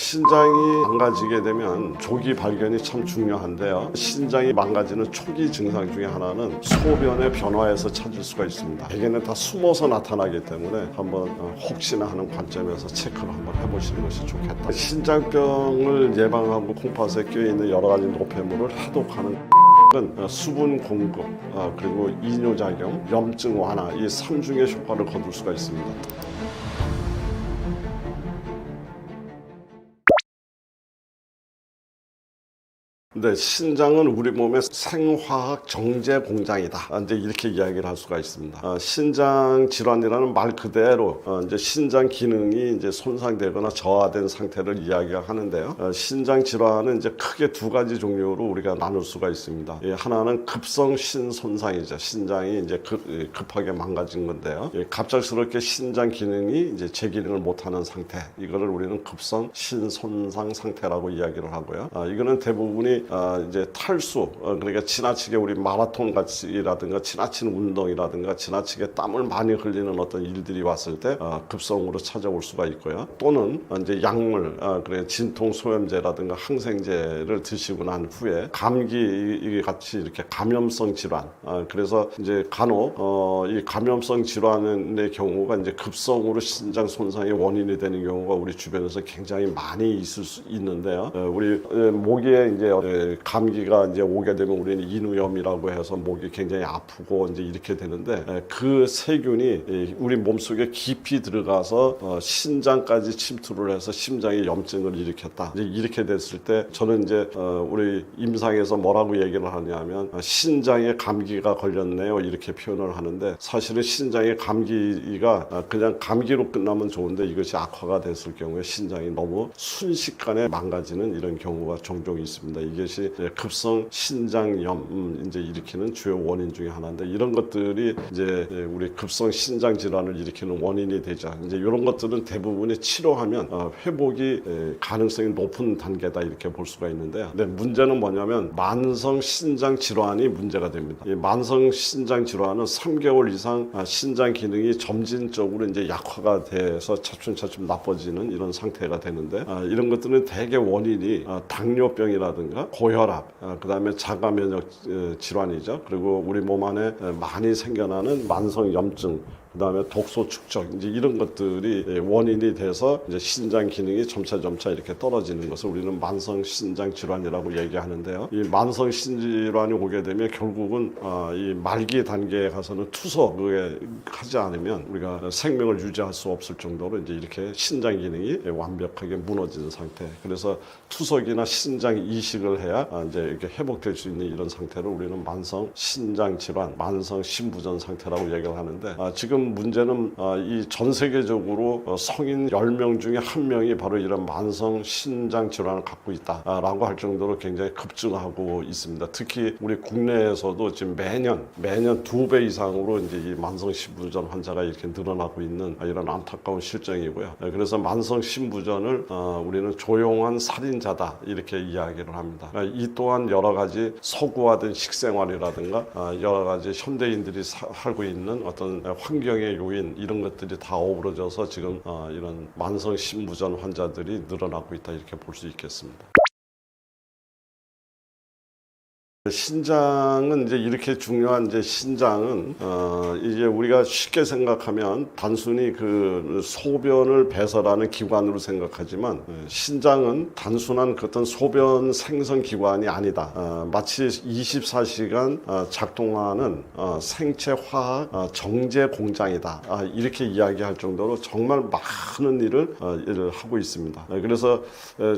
신장이 망가지게 되면 조기 발견이 참 중요한데요. 신장이 망가지는 초기 증상 중에 하나는 소변의 변화에서 찾을 수가 있습니다. 대개는 다 숨어서 나타나기 때문에 한번 혹시나 하는 관점에서 체크를 한번 해보시는 것이 좋겠다. 신장병을 예방하고 콩팥에 껴있는 여러 가지 노폐물을 해독하는 수분 공급, 그리고 이뇨작용, 염증 완화, 이 3중의 효과를 거둘 수가 있습니다. 근데 신장은 우리 몸의 생화학 정제 공장이다. 이제 이렇게 이야기를 할 수가 있습니다. 신장 질환이라는 말 그대로 이제 신장 기능이 이제 손상되거나 저하된 상태를 이야기하는데요. 신장 질환은 이제 크게 두 가지 종류로 우리가 나눌 수가 있습니다. 하나는 급성 신손상이죠. 신장이 이제 급하게 망가진 건데요. 갑작스럽게 신장 기능이 이제 제 기능을 못하는 상태, 이거를 우리는 급성 신손상 상태라고 이야기를 하고요. 이거는 대부분이 이제 탈수, 그러니까 지나치게 우리 마라톤 같이라든가 지나치는 운동이라든가 지나치게 땀을 많이 흘리는 어떤 일들이 왔을 때 급성으로 찾아올 수가 있고요. 또는 이제 약물, 그래 진통소염제라든가 항생제를 드시고 난 후에 감기 같이 이렇게 감염성 질환, 그래서 이제 간혹 이 감염성 질환의 경우가 이제 급성으로 신장 손상의 원인이 되는 경우가 우리 주변에서 굉장히 많이 있을 수 있는데요. 우리 모기에 이제 감기가 이제 오게 되면 우리는 인후염이라고 해서 목이 굉장히 아프고 이제 이렇게 되는데, 그 세균이 우리 몸속에 깊이 들어가서 신장까지 침투를 해서 심장에 염증을 일으켰다. 이제 이렇게 됐을 때 저는 이제 우리 임상에서 뭐라고 얘기를 하냐면 신장에 감기가 걸렸네요, 이렇게 표현을 하는데, 사실은 신장에 감기가 그냥 감기로 끝나면 좋은데 이것이 악화가 됐을 경우에 신장이 너무 순식간에 망가지는 이런 경우가 종종 있습니다. 이것이 급성 신장염 이제 일으키는 주요 원인 중에 하나인데, 이런 것들이 이제 우리 급성 신장 질환을 일으키는 원인이 되죠. 이제 이런 것들은 대부분이 치료하면 회복이 가능성이 높은 단계다, 이렇게 볼 수가 있는데요. 근데 문제는 뭐냐면 만성 신장 질환이 문제가 됩니다. 이 만성 신장 질환은 3개월 이상 신장 기능이 점진적으로 이제 약화가 돼서 차츰차츰 나빠지는 이런 상태가 되는데, 이런 것들은 대개 원인이 당뇨병이라든가 고혈압, 그 다음에 자가면역 질환이죠. 그리고 우리 몸 안에 많이 생겨나는 만성 염증, 그 다음에 독소 축적, 이제 이런 것들이 원인이 돼서 이제 신장 기능이 점차 이렇게 떨어지는 것을 우리는 만성 신장 질환이라고 얘기하는데요. 이 만성 신질환이 오게 되면 결국은 이 말기 단계에 가서는 투석을 하지 않으면 우리가 생명을 유지할 수 없을 정도로 이제 이렇게 신장 기능이 완벽하게 무너지는 상태. 그래서 투석이나 신장 이식을 해야 이제 이렇게 회복될 수 있는 이런 상태를 우리는 만성 신장 질환, 만성 신부전 상태라고 얘기를 하는데, 지금 문제는 이 전 세계적으로 성인 10명 중에 1명이 바로 이런 만성 신장 질환을 갖고 있다라고 할 정도로 굉장히 급증하고 있습니다. 특히 우리 국내에서도 지금 매년 2배 이상으로 이제 이 만성 신부전 환자가 이렇게 늘어나고 있는 이런 안타까운 실정이고요. 그래서 만성 신부전을 우리는 조용한 살인자다, 이렇게 이야기를 합니다. 이 또한 여러 가지 서구화된 식생활이라든가 여러 가지 현대인들이 살고 있는 어떤 환경의 요인, 이런 것들이 다 어우러져서 지금 이런 만성 신부전 환자들이 늘어나고 있다, 이렇게 볼 수 있겠습니다. 신장은 이제 이렇게 중요한 이제 신장은 이제 우리가 쉽게 생각하면 단순히 그 소변을 배설하는 기관으로 생각하지만, 신장은 단순한 그 어떤 소변 생성 기관이 아니다. 마치 24시간 작동하는 생체 화학 정제 공장이다, 이렇게 이야기할 정도로 정말 많은 일을 하고 있습니다. 그래서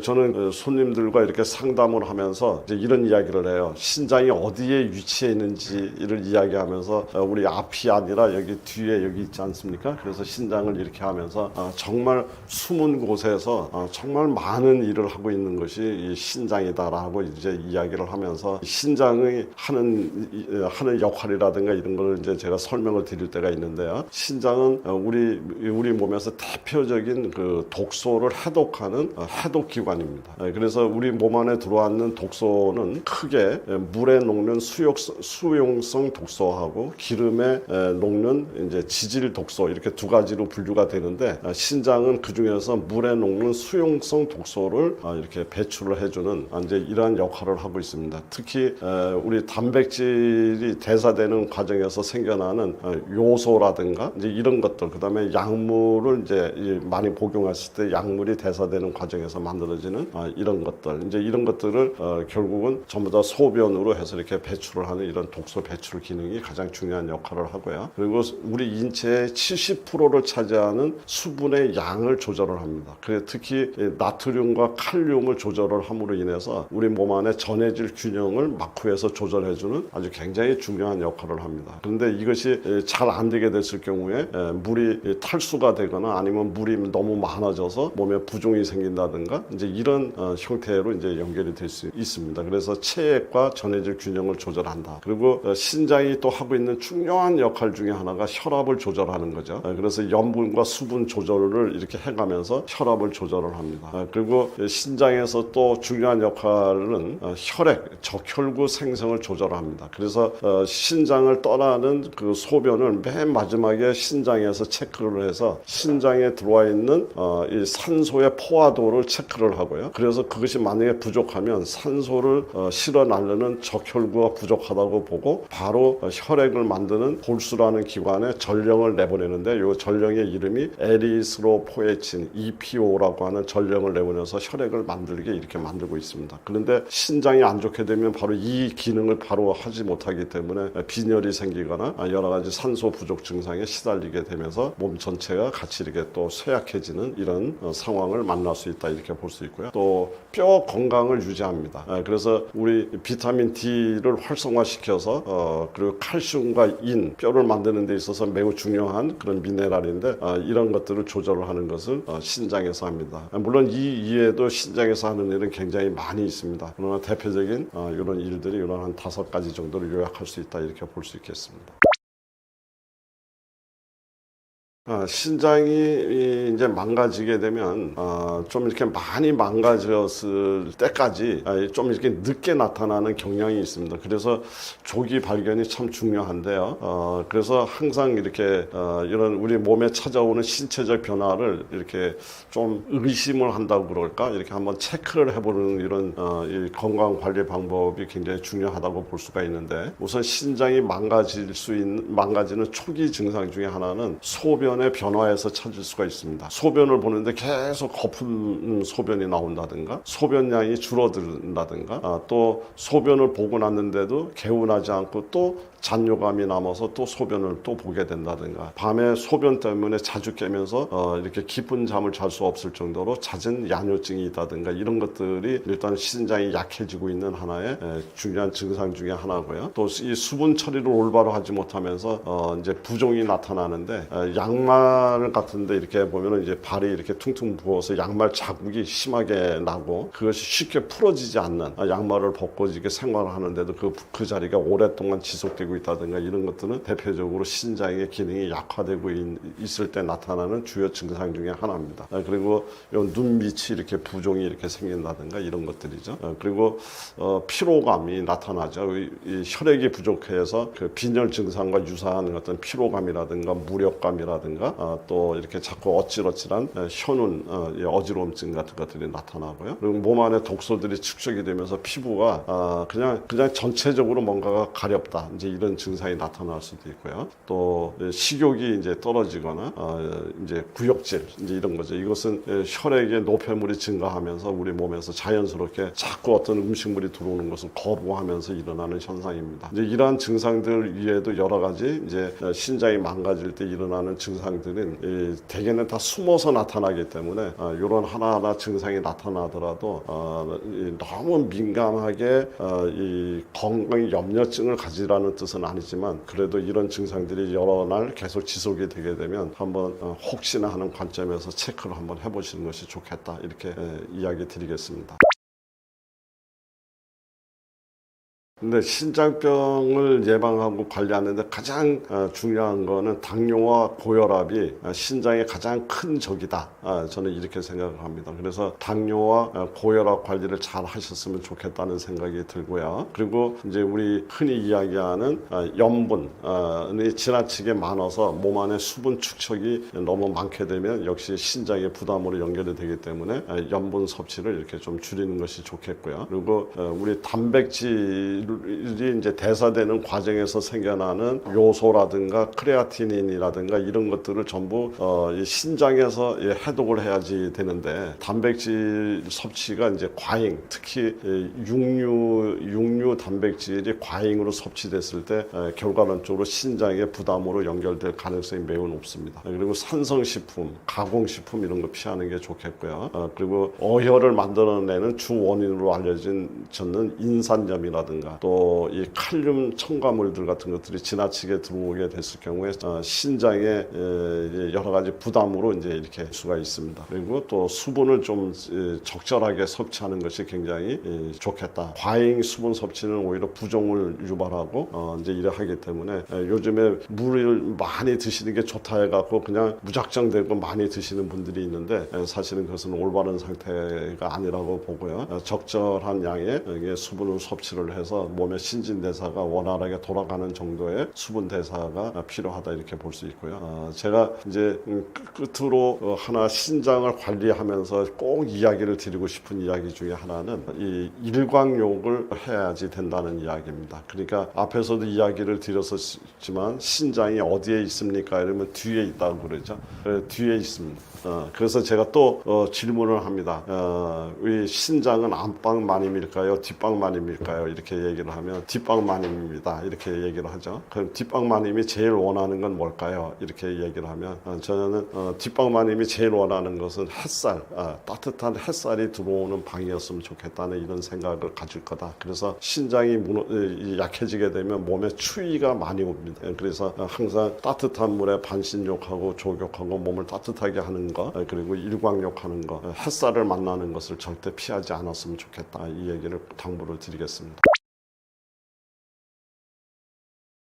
저는 손님들과 이렇게 상담을 하면서 이제 이런 이야기를 해요. 신장이 어디에 위치해 있는지를 이야기하면서 우리 앞이 아니라 여기 뒤에 여기 있지 않습니까? 그래서 신장을 이렇게 하면서 정말 숨은 곳에서 정말 많은 일을 하고 있는 것이 이 신장이다라고 이제 이야기를 하면서 신장의 하는 역할이라든가 이런 걸 이제 제가 설명을 드릴 때가 있는데요. 신장은 우리 몸에서 대표적인 그 독소를 해독하는 해독 기관입니다. 그래서 우리 몸 안에 들어왔는 독소는 크게 물에 녹는 수용성 독소하고 기름에 녹는 이제 지질 독소 이렇게 두 가지로 분류가 되는데 신장은 그 중에서 물에 녹는 수용성 독소를 이렇게 배출을 해주는 이제 이러한 역할을 하고 있습니다. 특히 우리 단백질이 대사되는 과정에서 생겨나는 요소라든가 이제 이런 것들, 그다음에 약물을 이제 많이 복용했을 때 약물이 대사되는 과정에서 만들어지는 이런 것들, 이제 이런 것들을 결국은 전부 다 소변으로 해서 이렇게 배출을 하는 이런 독소 배출 기능이 가장 중요한 역할을 하고요. 그리고 우리 인체의 70%를 차지하는 수분의 양을 조절을 합니다. 특히 나트륨과 칼륨을 조절을 함으로 인해서 우리 몸 안에 전해질 균형을 마쿠에서 조절해주는 아주 굉장히 중요한 역할을 합니다. 그런데 이것이 잘 안 되게 됐을 경우에 물이 탈수가 되거나 아니면 물이 너무 많아져서 몸에 부종이 생긴다든가 이제 이런 형태로 이제 연결이 될 수 있습니다. 그래서 체액과 전해질 균형을 조절한다. 그리고 신장이 또 하고 있는 중요한 역할 중에 하나가 혈압을 조절하는 거죠. 그래서 염분과 수분 조절을 이렇게 해가면서 혈압을 조절을 합니다. 그리고 신장에서 또 중요한 역할은 혈액, 적혈구 생성을 조절합니다. 그래서 신장을 떠나는 그 소변을 맨 마지막에 신장에서 체크를 해서 신장에 들어와 있는 이 산소의 포화도를 체크를 하고요. 그래서 그것이 만약에 부족하면 산소를 실어 나르는 적혈구가 부족하다고 보고 바로 혈액을 만드는 골수라는 기관에 전령을 내보내는데 이 전령의 이름이 에리스로포에친 EPO라고 하는 전령을 내보내서 혈액을 만들게 이렇게 만들고 있습니다. 그런데 신장이 안 좋게 되면 바로 이 기능을 바로 하지 못하기 때문에 빈혈이 생기거나 여러 가지 산소 부족 증상에 시달리게 되면서 몸 전체가 같이 이렇게 또 쇠약해지는 이런 상황을 만날 수 있다 이렇게 볼 수 있고요. 또 뼈 건강을 유지합니다. 그래서 우리 비타민 D를 활성화시켜서 그리고 칼슘과 인, 뼈를 만드는 데 있어서 매우 중요한 그런 미네랄인데 이런 것들을 조절을 하는 것을 신장에서 합니다. 물론 이 이외에도 신장에서 하는 일은 굉장히 많이 있습니다. 그러나 대표적인 이런 일들이 이런 한 5가지 정도를 요약할 수 있다 이렇게 볼 수 있겠습니다. 신장이 이제 망가지게 되면 좀 이렇게 많이 망가졌을 때까지 좀 이렇게 늦게 나타나는 경향이 있습니다. 그래서 조기 발견이 참 중요한데요. 그래서 항상 이렇게 이런 우리 몸에 찾아오는 신체적 변화를 이렇게 좀 의심을 한다고 그럴까 이렇게 한번 체크를 해보는 이런 이 건강 관리 방법이 굉장히 중요하다고 볼 수가 있는데, 우선 신장이 망가지는 초기 증상 중에 하나는 소변의 변화에서 찾을 수가 있습니다. 소변을 보는데 계속 거품 소변이 나온다든가 소변량이 줄어든다든가 또 소변을 보고 났는데도 개운하지 않고 또 잔뇨감이 남아서 또 소변을 또 보게 된다든가 밤에 소변 때문에 자주 깨면서 이렇게 깊은 잠을 잘 수 없을 정도로 잦은 야뇨증이 있다든가 이런 것들이 일단 신장이 약해지고 있는 하나의 중요한 증상 중에 하나고요. 또 이 수분 처리를 올바로 하지 못하면서 이제 부종이 나타나는데 양말 같은데 이렇게 보면은 이제 발이 이렇게 퉁퉁 부어서 양말 자국이 심하게 나고 그것이 쉽게 풀어지지 않는 양말을 벗고 이렇게 생활을 하는데도 그 자리가 오랫동안 지속되고 있다든가 이런 것들은 대표적으로 신장의 기능이 약화되고 있을 때 나타나는 주요 증상 중에 하나입니다. 그리고 눈 밑이 이렇게 부종이 이렇게 생긴다든가 이런 것들이죠. 그리고 피로감이 나타나죠. 이 혈액이 부족해서 그 빈혈 증상과 유사한 어떤 피로감이라든가 무력감이라든가 또 이렇게 자꾸 어질어질한 혀눈 어지러움증 같은 것들이 나타나고요. 그리고 몸 안에 독소들이 축적이 되면서 피부가 그냥 전체적으로 뭔가가 가렵다 이제 이런 증상이 나타날 수도 있고요. 또 식욕이 이제 떨어지거나 이제 구역질 이제 이런 거죠. 이것은 혈액의 노폐물이 증가하면서 우리 몸에서 자연스럽게 자꾸 어떤 음식물이 들어오는 것을 거부하면서 일어나는 현상입니다. 이제 이러한 증상들 위에도 여러 가지 이제 신장이 망가질 때 일어나는 증상들은 대개는 다 숨어서 나타나기 때문에 이런 하나하나 증상이 나타나더라도 너무 민감하게 이 건강 염려증을 가지라는 뜻은 아니지만 그래도 이런 증상들이 여러 날 계속 지속이 되게 되면 한번 혹시나 하는 관점에서 체크를 한번 해보시는 것이 좋겠다 이렇게 이야기 드리겠습니다. 근데 신장병을 예방하고 관리하는데 가장 중요한 거는 당뇨와 고혈압이 신장의 가장 큰 적이다. 저는 이렇게 생각을 합니다. 그래서 당뇨와 고혈압 관리를 잘 하셨으면 좋겠다는 생각이 들고요. 그리고 이제 우리 흔히 이야기하는 염분이 지나치게 많아서 몸 안에 수분 축적이 너무 많게 되면 역시 신장의 부담으로 연결이 되기 때문에 염분 섭취를 이렇게 좀 줄이는 것이 좋겠고요. 그리고 우리 단백질이 이제 대사되는 과정에서 생겨나는 요소라든가 크레아티닌이라든가 이런 것들을 전부 이 신장에서 해독을 해야지 되는데 단백질 섭취가 이제 과잉, 특히 육류 단백질이 과잉으로 섭취됐을 때 결과론적으로 신장의 부담으로 연결될 가능성이 매우 높습니다. 그리고 산성식품, 가공식품 이런 거 피하는 게 좋겠고요. 그리고 어혈을 만들어내는 주 원인으로 알려진 저는 인산염이라든가 또 이 칼륨 첨가물들 같은 것들이 지나치게 들어오게 됐을 경우에 신장에 여러 가지 부담으로 이제 이렇게 될 수가 있습니다. 그리고 또 수분을 좀 적절하게 섭취하는 것이 굉장히 좋겠다. 과잉 수분 섭취는 오히려 부종을 유발하고 이제 이래 하기 때문에 요즘에 물을 많이 드시는 게 좋다 해갖고 그냥 무작정 되고 많이 드시는 분들이 있는데 사실은 그것은 올바른 상태가 아니라고 보고요. 적절한 양의 수분을 섭취를 해서 몸의 신진대사가 원활하게 돌아가는 정도의 수분 대사가 필요하다 이렇게 볼 수 있고요. 제가 이제 끝으로 하나 신장을 관리하면서 꼭 이야기를 드리고 싶은 이야기 중에 하나는 이 일광욕을 해야지 된다는 이야기입니다. 그러니까 앞에서도 이야기를 드렸었지만 신장이 어디에 있습니까? 이러면 뒤에 있다고 그러죠. 뒤에 있습니다. 그래서 제가 또 질문을 합니다. 우리 신장은 안방마님일까요? 뒷방마님일까요? 이렇게 얘기를 하면 뒷방마님입니다. 이렇게 얘기를 하죠. 그럼 뒷방마님이 제일 원하는 건 뭘까요? 이렇게 얘기를 하면 저는 뒷방마님이 제일 원하는 것은 햇살, 따뜻한 햇살이 들어오는 방이었으면 좋겠다는 이런 생각을 가질 거다. 그래서 신장이 약해지게 되면 몸에 추위가 많이 옵니다. 그래서 항상 따뜻한 물에 반신욕하고 조욕하고 몸을 따뜻하게 하는 거, 그리고 일광욕하는 거, 햇살을 만나는 것을 절대 피하지 않았으면 좋겠다. 이 얘기를 당부를 드리겠습니다.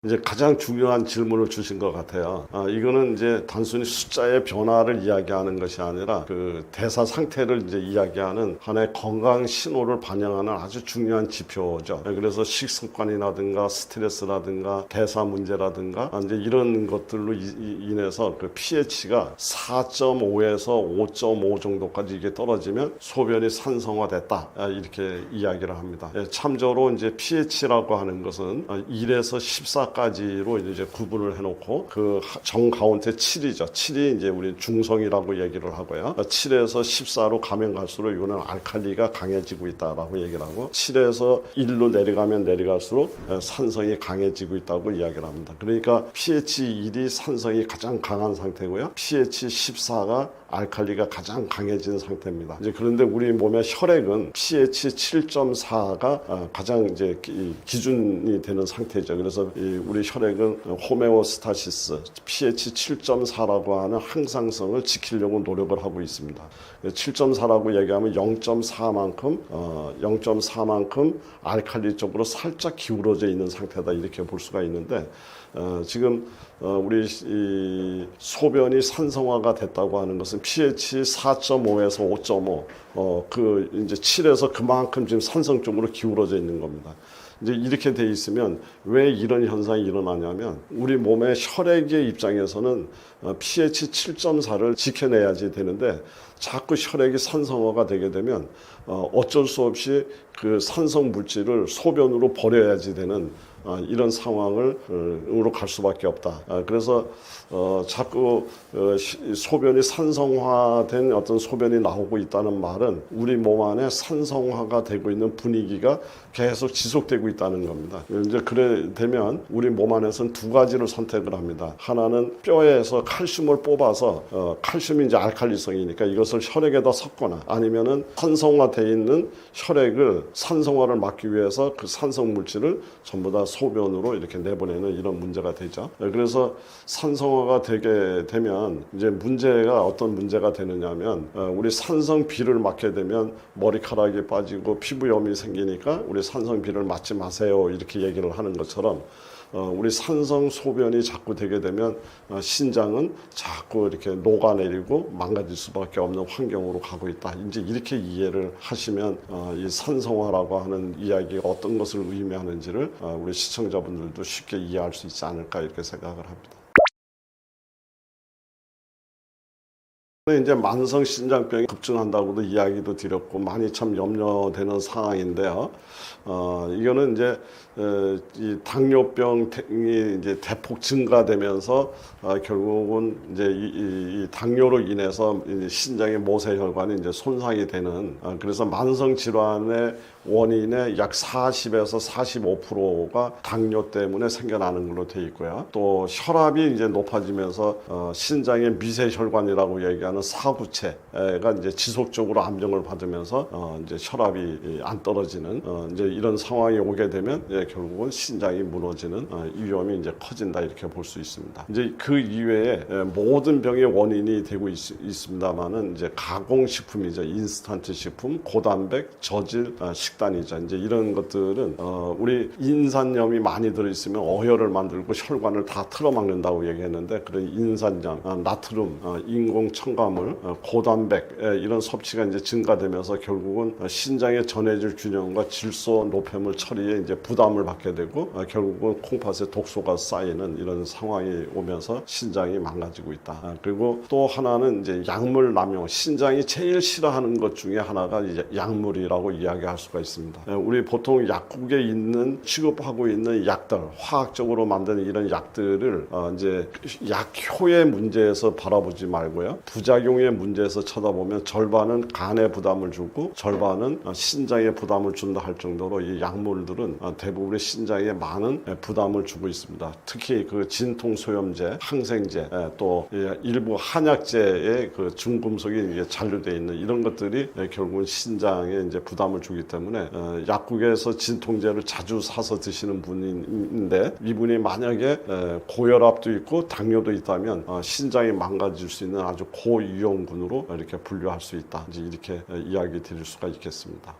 이제 가장 중요한 질문을 주신 것 같아요. 이거는 이제 단순히 숫자의 변화를 이야기하는 것이 아니라 그 대사 상태를 이제 이야기하는 하나의 건강 신호를 반영하는 아주 중요한 지표죠. 그래서 식습관이라든가 스트레스라든가 대사 문제라든가 이제 이런 것들로 인해서 그 pH가 4.5에서 5.5 정도까지 이게 떨어지면 소변이 산성화됐다. 이렇게 이야기를 합니다. 참조로 이제 pH라고 하는 것은 1에서 14 까지로 이제 구분을 해놓고 그 정 가운데 7이죠. 7이 이제 우리 중성이라고 얘기를 하고요. 7에서 14로 가면 갈수록 이거는 알칼리가 강해지고 있다라고 얘기를 하고 7에서 1로 내려가면 내려갈수록 산성이 강해지고 있다고 이야기를 합니다. 그러니까 pH 1이 산성이 가장 강한 상태고요. pH 14가 알칼리가 가장 강해진 상태입니다. 이제 그런데 우리 몸의 혈액은 pH 7.4가 가장 이제 기준이 되는 상태죠. 그래서 우리 혈액은 호메오스타시스 pH 7.4라고 하는 항상성을 지키려고 노력을 하고 있습니다. 7.4라고 얘기하면 0.4만큼 알칼리 쪽으로 살짝 기울어져 있는 상태다 이렇게 볼 수가 있는데 지금 우리 이 소변이 산성화가 됐다고 하는 것은 pH 4.5에서 5.5 그 이제 7에서 그만큼 지금 산성 쪽으로 기울어져 있는 겁니다. 이제 이렇게 돼 있으면 왜 이런 현상이 일어나냐면 우리 몸의 혈액의 입장에서는 pH 7.4를 지켜내야지 되는데 자꾸 혈액이 산성화가 되게 되면 어쩔 수 없이 그 산성 물질을 소변으로 버려야지 되는 이런 상황으로 갈 수밖에 없다. 그래서 자꾸 소변이 산성화된 어떤 소변이 나오고 있다는 말은 우리 몸 안에 산성화가 되고 있는 분위기가 계속 지속되고 있다는 겁니다. 이제 그래 되면 우리 몸 안에서는 두 가지를 선택을 합니다. 하나는 뼈에서 칼슘을 뽑아서 칼슘이 이제 알칼리성이니까 이것을 혈액에다 섞거나 아니면은 산성화되어 있는 혈액을 산성화를 막기 위해서 그 산성 물질을 전부 다 소변으로 이렇게 내보내는 이런 문제가 되죠. 그래서 산성화가 되게 되면 이제 문제가 어떤 문제가 되느냐면 우리 산성비를 맞게 되면 머리카락이 빠지고 피부염이 생기니까 우리 산성비를 맞지 마세요 이렇게 얘기를 하는 것처럼 우리 산성 소변이 자꾸 되게 되면 신장은 자꾸 이렇게 녹아내리고 망가질 수밖에 없는 환경으로 가고 있다. 이제 이렇게 이해를 하시면 이 산성화라고 하는 이야기가 어떤 것을 의미하는지를 우리 시청자분들도 쉽게 이해할 수 있지 않을까 이렇게 생각을 합니다. 이제 만성 신장병이 급증한다고도 이야기도 드렸고 많이 참 염려되는 상황인데요. 이거는 이제 이 당뇨병이 이제 대폭 증가되면서 결국은 이제 이 당뇨로 인해서 신장의 모세혈관이 이제 손상이 되는 그래서 만성 질환의 원인의 약 40에서 45%가 당뇨 때문에 생겨나는 걸로 돼 있고요. 또 혈압이 이제 높아지면서 신장의 미세혈관이라고 얘기하는 사구체가 이제 지속적으로 암정을 받으면서 이제 혈압이 안 떨어지는 이제 이런 상황이 오게 되면 결국은 신장이 무너지는 위험이 이제 커진다 이렇게 볼 수 있습니다. 이제 그 이외에 모든 병의 원인이 되고 있습니다만은 이제 가공식품이죠. 인스턴트 식품, 고단백, 저질 식단이죠. 이제 이런 것들은 우리 인산염이 많이 들어있으면 어혈을 만들고 혈관을 다 틀어막는다고 얘기했는데 그런 인산염, 나트륨, 인공 첨가물, 고단백 이런 섭취가 이제 증가되면서 결국은 신장의 전해질 균형과 질소 노폐물 처리에 이제 부담을 받게 되고 결국은 콩팥에 독소가 쌓이는 이런 상황이 오면서 신장이 망가지고 있다. 그리고 또 하나는 이제 약물 남용, 신장이 제일 싫어하는 것 중에 하나가 이제 약물이라고 이야기할 수가 있습니다. 우리 보통 약국에 있는 취급하고 있는 약들, 화학적으로 만든 이런 약들을 이제 약효의 문제에서 바라보지 말고요. 부작용의 문제에서 쳐다보면 절반은 간에 부담을 주고 절반은 신장에 부담을 준다 할 정도로 이 약물들은 대부분의 신장에 많은 부담을 주고 있습니다. 특히 그 진통소염제, 항생제, 또 일부 한약제의 그 중금속이 이제 잔류되어 있는 이런 것들이 결국은 신장에 이제 부담을 주기 때문에 약국에서 진통제를 자주 사서 드시는 분인데 이분이 만약에 고혈압도 있고 당뇨도 있다면 신장이 망가질 수 있는 아주 고위험군으로 이렇게 분류할 수 있다. 이제 이렇게 이야기 드릴 수가 있겠습니다.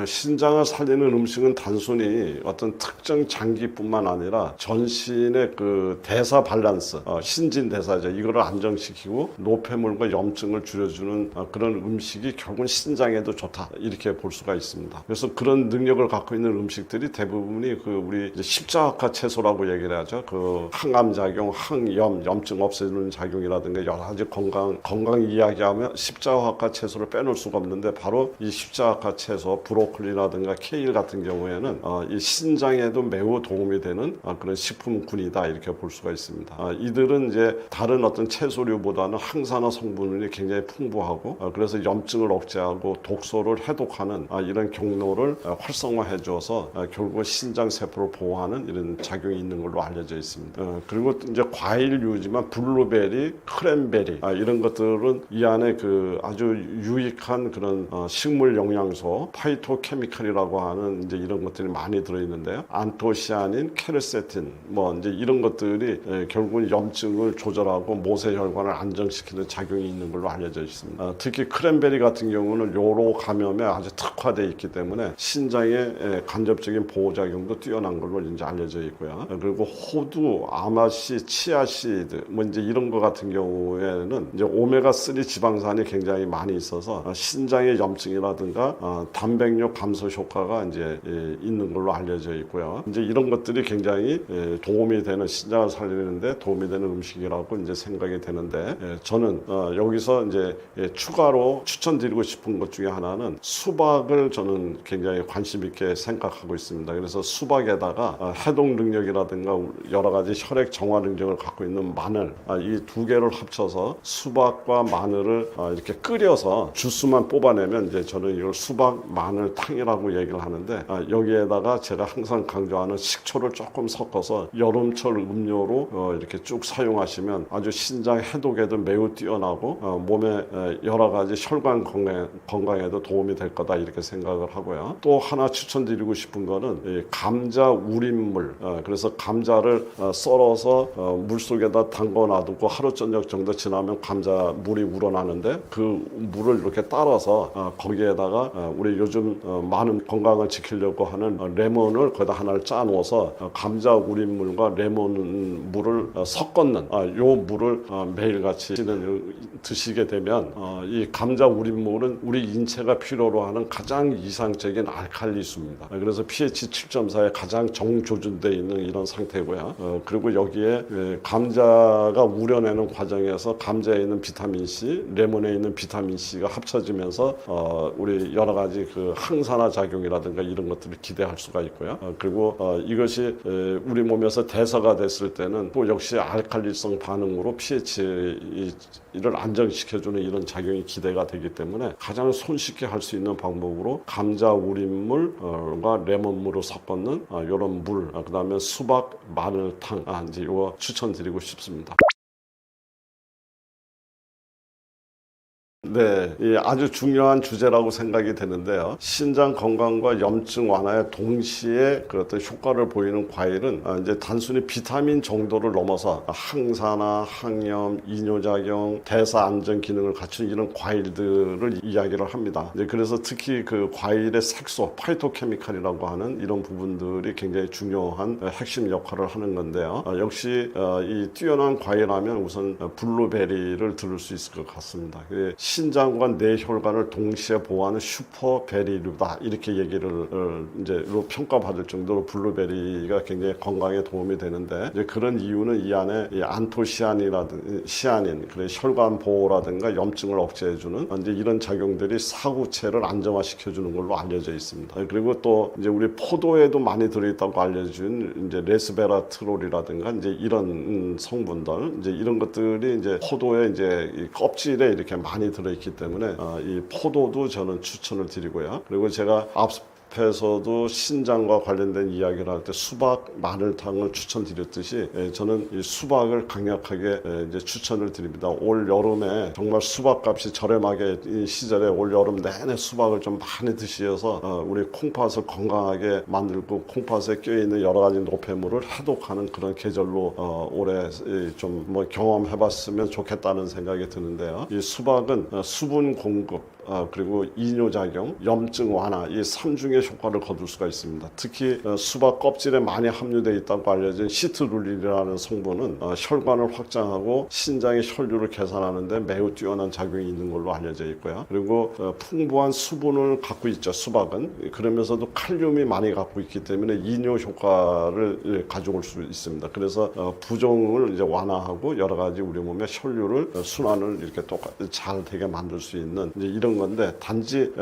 신장을 살리는 음식은 단순히 어떤 특정 장기뿐만 아니라 전신의 그 대사 밸런스, 신진대사죠. 이거를 안정시키고 노폐물과 염증을 줄여주는 그런 음식이 결국은 신장에도 좋다. 이렇게 볼 수가 있습니다. 그래서 그런 능력을 갖고 있는 음식들이 대부분이 그 우리 십자학화 채소라고 얘기를 하죠. 그 항암작용, 항염, 염증 없애주는 작용이라든가 여러 가지 건강 이야기하면 십자학화 채소를 빼놓을 수가 없는데 바로 이 십자학화 채소, 브로콜리라든가 케일 같은 경우에는 이 신장에도 매우 도움이 되는 그런 식품군이다 이렇게 볼 수가 있습니다. 이들은 이제 다른 어떤 채소류보다는 항산화 성분이 굉장히 풍부하고 그래서 염증을 억제하고 독소를 해독하는 이런 경로를 활성화해 줘서 결국 신장 세포를 보호하는 이런 작용이 있는 걸로 알려져 있습니다. 그리고 이제 과일류지만 블루베리, 크랜베리 이런 것들은 이 안에 그 아주 유익한 그런 식물 영양소 파이토케미칼이라고 하는 이제 이런 것들이 많이 들어있는데요. 안토시아닌, 케르세틴 뭐 이제 이런 것들이 결국은 염증을 조절하고 모세혈관을 안정시키는 작용이 있는 걸로 알려져 있습니다. 특히 크랜베리 같은 경우는 요로 감염에 아주 특화되어 있기 때문에 신장의 간접적인 보호작용도 뛰어난 걸로 이제 알려져 있고요. 그리고 호두, 아마씨, 치아씨드 뭐 이제 이런 거 같은 경우에는 이제 오메가3 지방산이 굉장히 많이 있어서 신장의 염증이라든가 단백뇨 감소 효과가 이제 있는 걸로 알려져 있고요. 이제 이런 것들이 굉장히 도움이 되는 신장을 살리는데 도움이 되는 음식이라고 이제 생각이 되는데 저는 여기서 이제 추가로 추천드리고 싶은 것 중에 하나는 수박을 저는 굉장히 관심 있게 생각하고 있습니다. 그래서 수박에다가 해독 능력이라든가 여러 가지 혈액 정화 능력을 갖고 있는 마늘 이 두 개를 합쳐서 수박과 마늘을 이렇게 끓여서 주스만 뽑아내면 이제 저는 이걸 수박 마늘 마늘탕이라고 얘기를 하는데 여기에다가 제가 항상 강조하는 식초를 조금 섞어서 여름철 음료로 이렇게 쭉 사용하시면 아주 신장 해독에도 매우 뛰어나고 몸에 여러 가지 혈관 건강에도 도움이 될 거다 이렇게 생각을 하고요. 또 하나 추천드리고 싶은 거는 이 감자 우린물. 그래서 감자를 썰어서 물속에다 담궈 놔두고 하루 저녁 정도 지나면 감자 물이 우러나는데 그 물을 이렇게 따라서 거기에다가 우리 요즘 많은 건강을 지키려고 하는 레몬을 거기다 하나를 짜 놓아서 감자 우린물과 레몬 물을 섞었는 요 물을 매일같이 드시게 되면 이 감자 우린물은 우리 인체가 필요로 하는 가장 이상적인 알칼리수입니다. 그래서 pH 7.4에 가장 정조준되어 있는 이런 상태고요. 그리고 여기에 감자가 우려내는 과정에서 감자에 있는 비타민C, 레몬에 있는 비타민C가 합쳐지면서 우리 여러 가지 그 항산화 작용이라든가 이런 것들을 기대할 수가 있고요. 그리고 이것이 우리 몸에서 대사가 됐을 때는 또 역시 알칼리성 반응으로 pH를 안정시켜주는 이런 작용이 기대가 되기 때문에 가장 손쉽게 할 수 있는 방법으로 감자 우린물과 레몬물을 섞었는 이런 물, 그 다음에 수박 마늘탕 이제 이거 추천드리고 싶습니다. 네, 아주 중요한 주제라고 생각이 되는데요. 신장 건강과 염증 완화에 동시에 그 어떤 효과를 보이는 과일은 이제 단순히 비타민 정도를 넘어서 항산화, 항염, 이뇨작용, 대사 안정 기능을 갖춘 이런 과일들을 이야기를 합니다. 이제 그래서 특히 그 과일의 색소, 파이토케미칼이라고 하는 이런 부분들이 굉장히 중요한 핵심 역할을 하는 건데요. 역시 이 뛰어난 과일하면 우선 블루베리를 들을 수 있을 것 같습니다. 신장과 뇌혈관을 동시에 보호하는 슈퍼베리류다 이렇게 얘기를 이제 평가받을 정도로 블루베리가 굉장히 건강에 도움이 되는데 이제 그런 이유는 이 안에 이 안토시아닌이라든 시아닌, 그래 혈관 보호라든가 염증을 억제해주는 이제 이런 작용들이 사구체를 안정화시켜주는 걸로 알려져 있습니다. 그리고 또 이제 우리 포도에도 많이 들어있다고 알려진 이제 레스베라트롤이라든가 이제 이런 성분들, 이제 이런 것들이 이제 포도의 이제 이 껍질에 이렇게 많이 들어있기 때문에 이 포도도 저는 추천을 드리고요. 그리고 제가 앞에서도 신장과 관련된 이야기를 할 때 수박 마늘탕을 추천드렸듯이 저는 이 수박을 강력하게 이제 추천을 드립니다. 올 여름에 정말 수박 값이 저렴하게 이 시절에 올 여름 내내 수박을 좀 많이 드시어서 우리 콩팥을 건강하게 만들고 콩팥에 껴있는 여러 가지 노폐물을 해독하는 그런 계절로 올해 좀 뭐 경험해봤으면 좋겠다는 생각이 드는데요. 이 수박은 수분 공급 그리고 이뇨작용, 염증 완화 이 3중의 효과를 거둘 수가 있습니다. 특히 수박 껍질에 많이 함유되어 있다고 알려진 시트룰린이라는 성분은 혈관을 확장하고 신장의 혈류를 개선하는 데 매우 뛰어난 작용이 있는 걸로 알려져 있고요. 그리고 풍부한 수분을 갖고 있죠. 수박은. 그러면서도 칼륨이 많이 갖고 있기 때문에 이뇨 효과를 가져올 수 있습니다. 그래서 부종을 이제 완화하고 여러 가지 우리 몸의 혈류를 순환을 이렇게 잘 되게 만들 수 있는 이제 이런 건데, 단지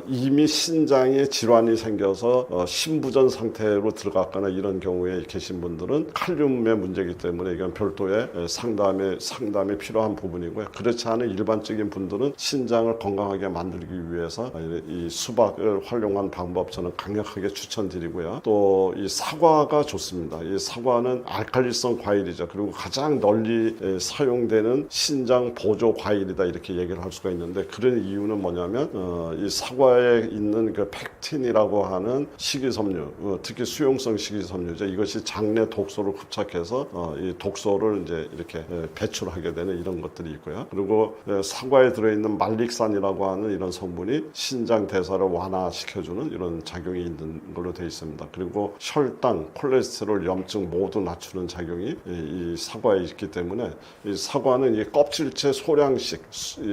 이미 신장에 질환이 생겨서 신부전 상태로 들어갔거나 이런 경우에 계신 분들은 칼륨의 문제이기 때문에 이건 별도의 상담이 필요한 부분이고요. 그렇지 않은 일반적인 분들은 신장을 건강하게 만들기 위해서 이 수박을 활용한 방법 저는 강력하게 추천드리고요. 또 이 사과가 좋습니다. 이 사과는 알칼리성 과일이죠. 그리고 가장 널리 사용되는 신장 보조 과일이다 이렇게 얘기를 할 수가 있는데, 그런 이유는 뭐냐면 이 사과에 있는 그 펙틴이라고 하는 식이섬유, 특히 수용성 식이섬유죠. 이것이 장내 독소를 흡착해서 이 독소를 이제 이렇게 배출하게 되는 이런 것들이 있고요. 그리고 사과에 들어있는 말릭산이라고 하는 이런 성분이 신장 대사를 완화시켜주는 이런 작용이 있는 걸로 되어 있습니다. 그리고 혈당, 콜레스테롤, 염증 모두 낮추는 작용이 이 사과에 있기 때문에 이 사과는 이 껍질째 소량씩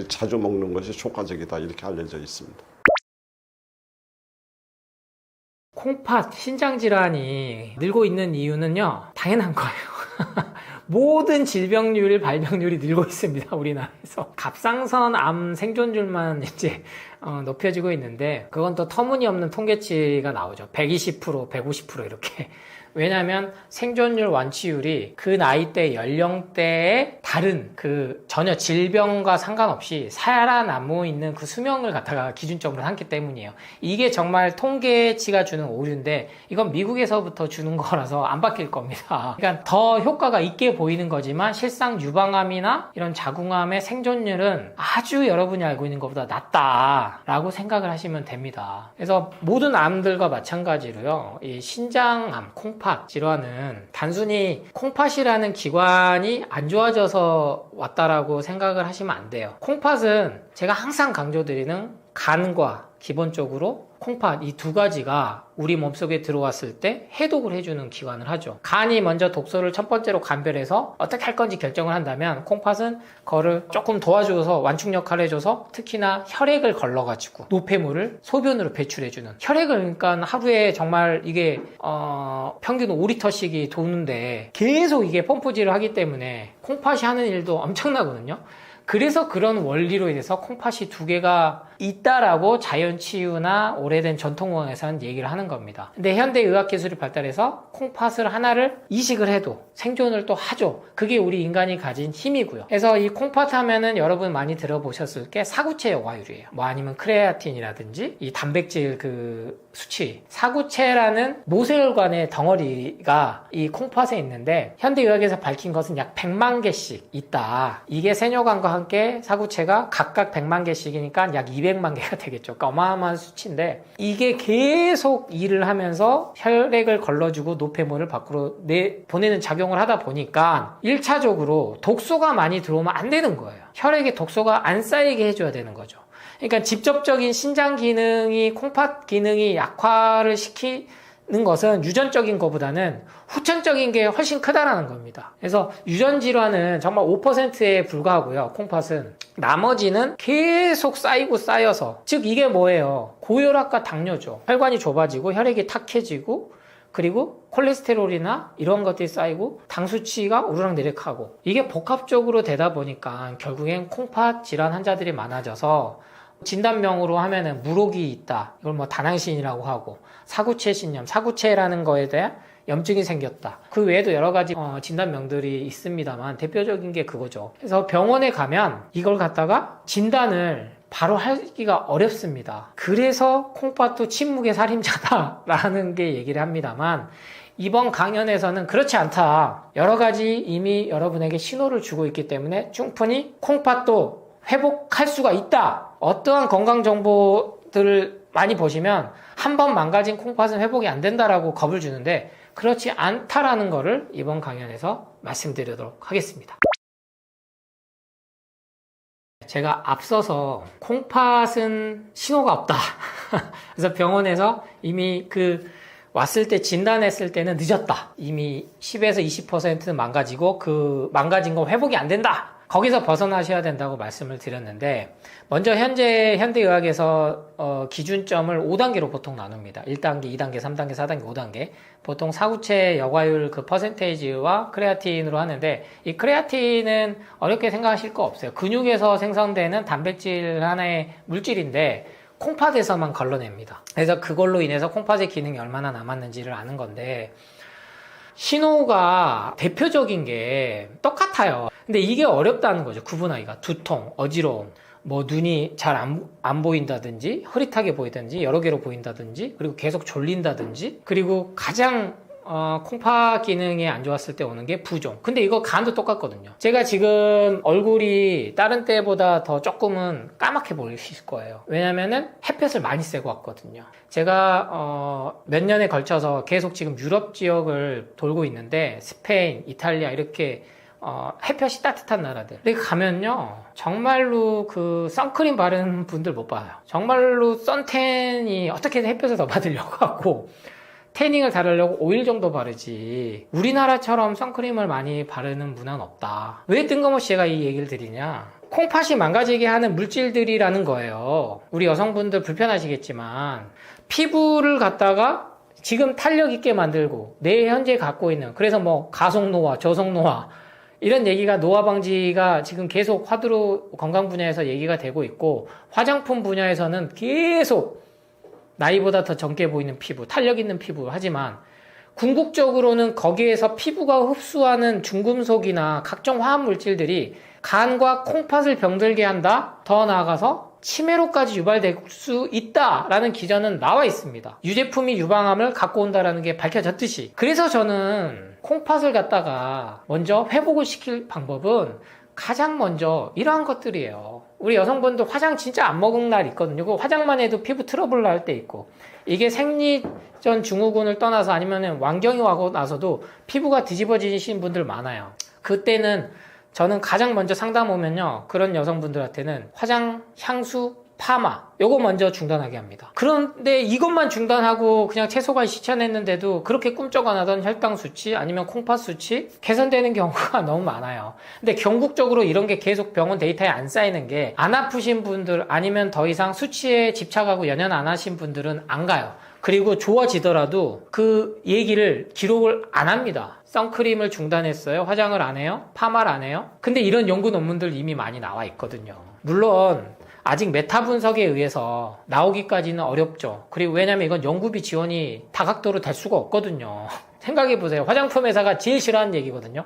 자주 먹는 것이 효과적이다 이렇게 알려져 있습니다. 콩팥 신장 질환이 늘고 있는 이유는요, 당연한 거예요. 모든 질병률, 발병률이 늘고 있습니다, 우리나라에서. 갑상선 암 생존율만 이제 높여지고 있는데, 그건 또 터무니없는 통계치가 나오죠. 120%, 150% 이렇게 왜냐하면 생존율 완치율이 그 나이대 연령대에 다른 그 전혀 질병과 상관없이 살아남고 있는 그 수명을 갖다가 기준점으로 삼기 때문이에요. 이게 정말 통계치가 주는 오류인데 이건 미국에서부터 주는 거라서 안 바뀔 겁니다. 그러니까 더 효과가 있게 보이는 거지만 실상 유방암이나 이런 자궁암의 생존율은 아주 여러분이 알고 있는 것보다 낮다라고 생각을 하시면 됩니다. 그래서 모든 암들과 마찬가지로요, 이 신장암, 콩팥 질환은 단순히 콩팥이라는 기관이 안 좋아져서 왔다라고 생각을 하시면 안 돼요. 콩팥은 제가 항상 강조드리는 간과 기본적으로 콩팥 이 두 가지가 우리 몸속에 들어왔을 때 해독을 해주는 기관을 하죠. 간이 먼저 독소를 첫 번째로 감별해서 어떻게 할 건지 결정을 한다면 콩팥은 그거를 조금 도와줘서 완충 역할을 해줘서 특히나 혈액을 걸러가지고 노폐물을 소변으로 배출해주는, 혈액을 그러니까 하루에 정말 이게 평균 5리터씩이 도는데 계속 이게 펌프질을 하기 때문에 콩팥이 하는 일도 엄청나거든요. 그래서 그런 원리로 인해서 콩팥이 두 개가 있다라고 자연치유나 오래된 전통의학에서는 얘기를 하는 겁니다. 근데 현대의학기술이 발달해서 콩팥을 하나를 이식을 해도 생존을 또 하죠. 그게 우리 인간이 가진 힘이고요. 그래서 이 콩팥 하면은 여러분 많이 들어보셨을 게 사구체 여과율이에요. 뭐 아니면 크레아틴이라든지 이 단백질 그 수치. 사구체라는 모세혈관의 덩어리가 이 콩팥에 있는데 현대의학에서 밝힌 것은 약 100만 개씩 있다. 이게 세뇨관과 함께 사구체가 각각 100만 개씩이니까 약 200만 개가 되겠죠. 그러니까 어마어마한 수치인데 이게 계속 일을 하면서 혈액을 걸러주고 노폐물을 밖으로 보내는 작용을 하다 보니까 1차적으로 독소가 많이 들어오면 안 되는 거예요. 혈액에 독소가 안 쌓이게 해줘야 되는 거죠. 그러니까 직접적인 신장 기능이 콩팥 기능이 약화를 시키는 것은 유전적인 것보다는 후천적인 게 훨씬 크다라는 겁니다. 그래서 유전 질환은 정말 5%에 불과하고요. 콩팥은 나머지는 계속 쌓이고 쌓여서, 즉 이게 뭐예요? 고혈압과 당뇨죠. 혈관이 좁아지고 혈액이 탁해지고 그리고 콜레스테롤이나 이런 것들이 쌓이고 당 수치가 오르락내리락하고 이게 복합적으로 되다 보니까 결국엔 콩팥 질환 환자들이 많아져서 진단명으로 하면은 물혹이 있다. 이걸 뭐 다낭신이라고 하고 사구체 신염, 사구체라는 거에 대한 염증이 생겼다. 그 외에도 여러 가지 진단명들이 있습니다만 대표적인 게 그거죠. 그래서 병원에 가면 이걸 갖다가 진단을 바로 하기가 어렵습니다. 그래서 콩팥도 침묵의 살인자다라는 게 얘기를 합니다만 이번 강연에서는 그렇지 않다. 여러 가지 이미 여러분에게 신호를 주고 있기 때문에 충분히 콩팥도 회복할 수가 있다. 어떠한 건강 정보들을 많이 보시면 한 번 망가진 콩팥은 회복이 안 된다라고 겁을 주는데 그렇지 않다라는 거를 이번 강연에서 말씀드리도록 하겠습니다. 제가 앞서서 콩팥은 신호가 없다. 그래서 병원에서 이미 왔을 때 진단했을 때는 늦었다. 이미 10에서 20%는 망가지고 그 망가진 거 회복이 안 된다. 거기서 벗어나셔야 된다고 말씀을 드렸는데 먼저 현대의학에서 기준점을 5단계로 보통 나눕니다. 1단계, 2단계, 3단계, 4단계, 5단계. 보통 사구체 여과율 그 퍼센테이지와 크레아틴으로 하는데 이 크레아틴은 어렵게 생각하실 거 없어요. 근육에서 생성되는 단백질 하나의 물질인데 콩팥에서만 걸러냅니다. 그래서 그걸로 인해서 콩팥의 기능이 얼마나 남았는지를 아는 건데 신호가 대표적인 게 똑같아요. 근데 이게 어렵다는 거죠. 구분하기가. 두통, 어지러움, 뭐 눈이 잘 안 보인다든지 흐릿하게 보이든지 여러 개로 보인다든지 그리고 계속 졸린다든지 그리고 가장 콩팥 기능이 안 좋았을 때 오는 게 부종. 근데 이거 간도 똑같거든요. 제가 지금 얼굴이 다른 때보다 더 조금은 까맣게 보이실 거예요. 왜냐면은 햇볕을 많이 쐬고 왔거든요. 제가 몇 년에 걸쳐서 계속 지금 유럽 지역을 돌고 있는데 스페인, 이탈리아 이렇게 햇볕이 따뜻한 나라들. 근데 가면요, 정말로 그 선크림 바르는 분들 못 봐요. 정말로 선탠이 어떻게든 햇볕을 더 받으려고 하고 태닝을 다르려고 오일 정도 바르지 우리나라처럼 선크림을 많이 바르는 문화는 없다. 왜 뜬금없이 제가 이 얘기를 드리냐? 콩팥이 망가지게 하는 물질들이라는 거예요. 우리 여성분들 불편하시겠지만 피부를 갖다가 지금 탄력 있게 만들고 내 현재 갖고 있는, 그래서 뭐 가속노화, 저속노화 이런 얘기가, 노화 방지가 지금 계속 화두로 건강 분야에서 얘기가 되고 있고 화장품 분야에서는 계속 나이보다 더 젊게 보이는 피부, 탄력 있는 피부. 하지만 궁극적으로는 거기에서 피부가 흡수하는 중금속이나 각종 화학 물질들이 간과 콩팥을 병들게 한다. 더 나아가서 치매로까지 유발될 수 있다라는 기전은 나와 있습니다. 유제품이 유방암을 갖고 온다라는 게 밝혀졌듯이. 그래서 저는 콩팥을 갖다가 먼저 회복을 시킬 방법은 가장 먼저 이러한 것들이에요. 우리 여성분들 화장 진짜 안 먹은 날 있거든요. 그 화장만 해도 피부 트러블 날 때 있고, 이게 생리전 증후군을 떠나서 아니면 완경이 와고 나서도 피부가 뒤집어지신 분들 많아요. 그때는 저는 가장 먼저 상담 오면요, 그런 여성분들한테는 화장, 향수, 파마 요거 먼저 중단하게 합니다. 그런데 이것만 중단하고 그냥 채소가 실천했는데도 그렇게 꿈쩍 안 하던 혈당 수치 아니면 콩팥 수치 개선되는 경우가 너무 많아요. 근데 경국적으로 이런 게 계속 병원 데이터에 안 쌓이는 게, 안 아프신 분들 아니면 더 이상 수치에 집착하고 연연 안 하신 분들은 안 가요. 그리고 좋아지더라도 그 얘기를 기록을 안 합니다. 선크림을 중단했어요. 화장을 안 해요. 파마를 안 해요. 근데 이런 연구 논문들 이미 많이 나와 있거든요. 물론 아직 메타 분석에 의해서 나오기까지는 어렵죠. 그리고 왜냐면 이건 연구비 지원이 다각도로 될 수가 없거든요. 생각해보세요. 화장품 회사가 제일 싫어하는 얘기거든요.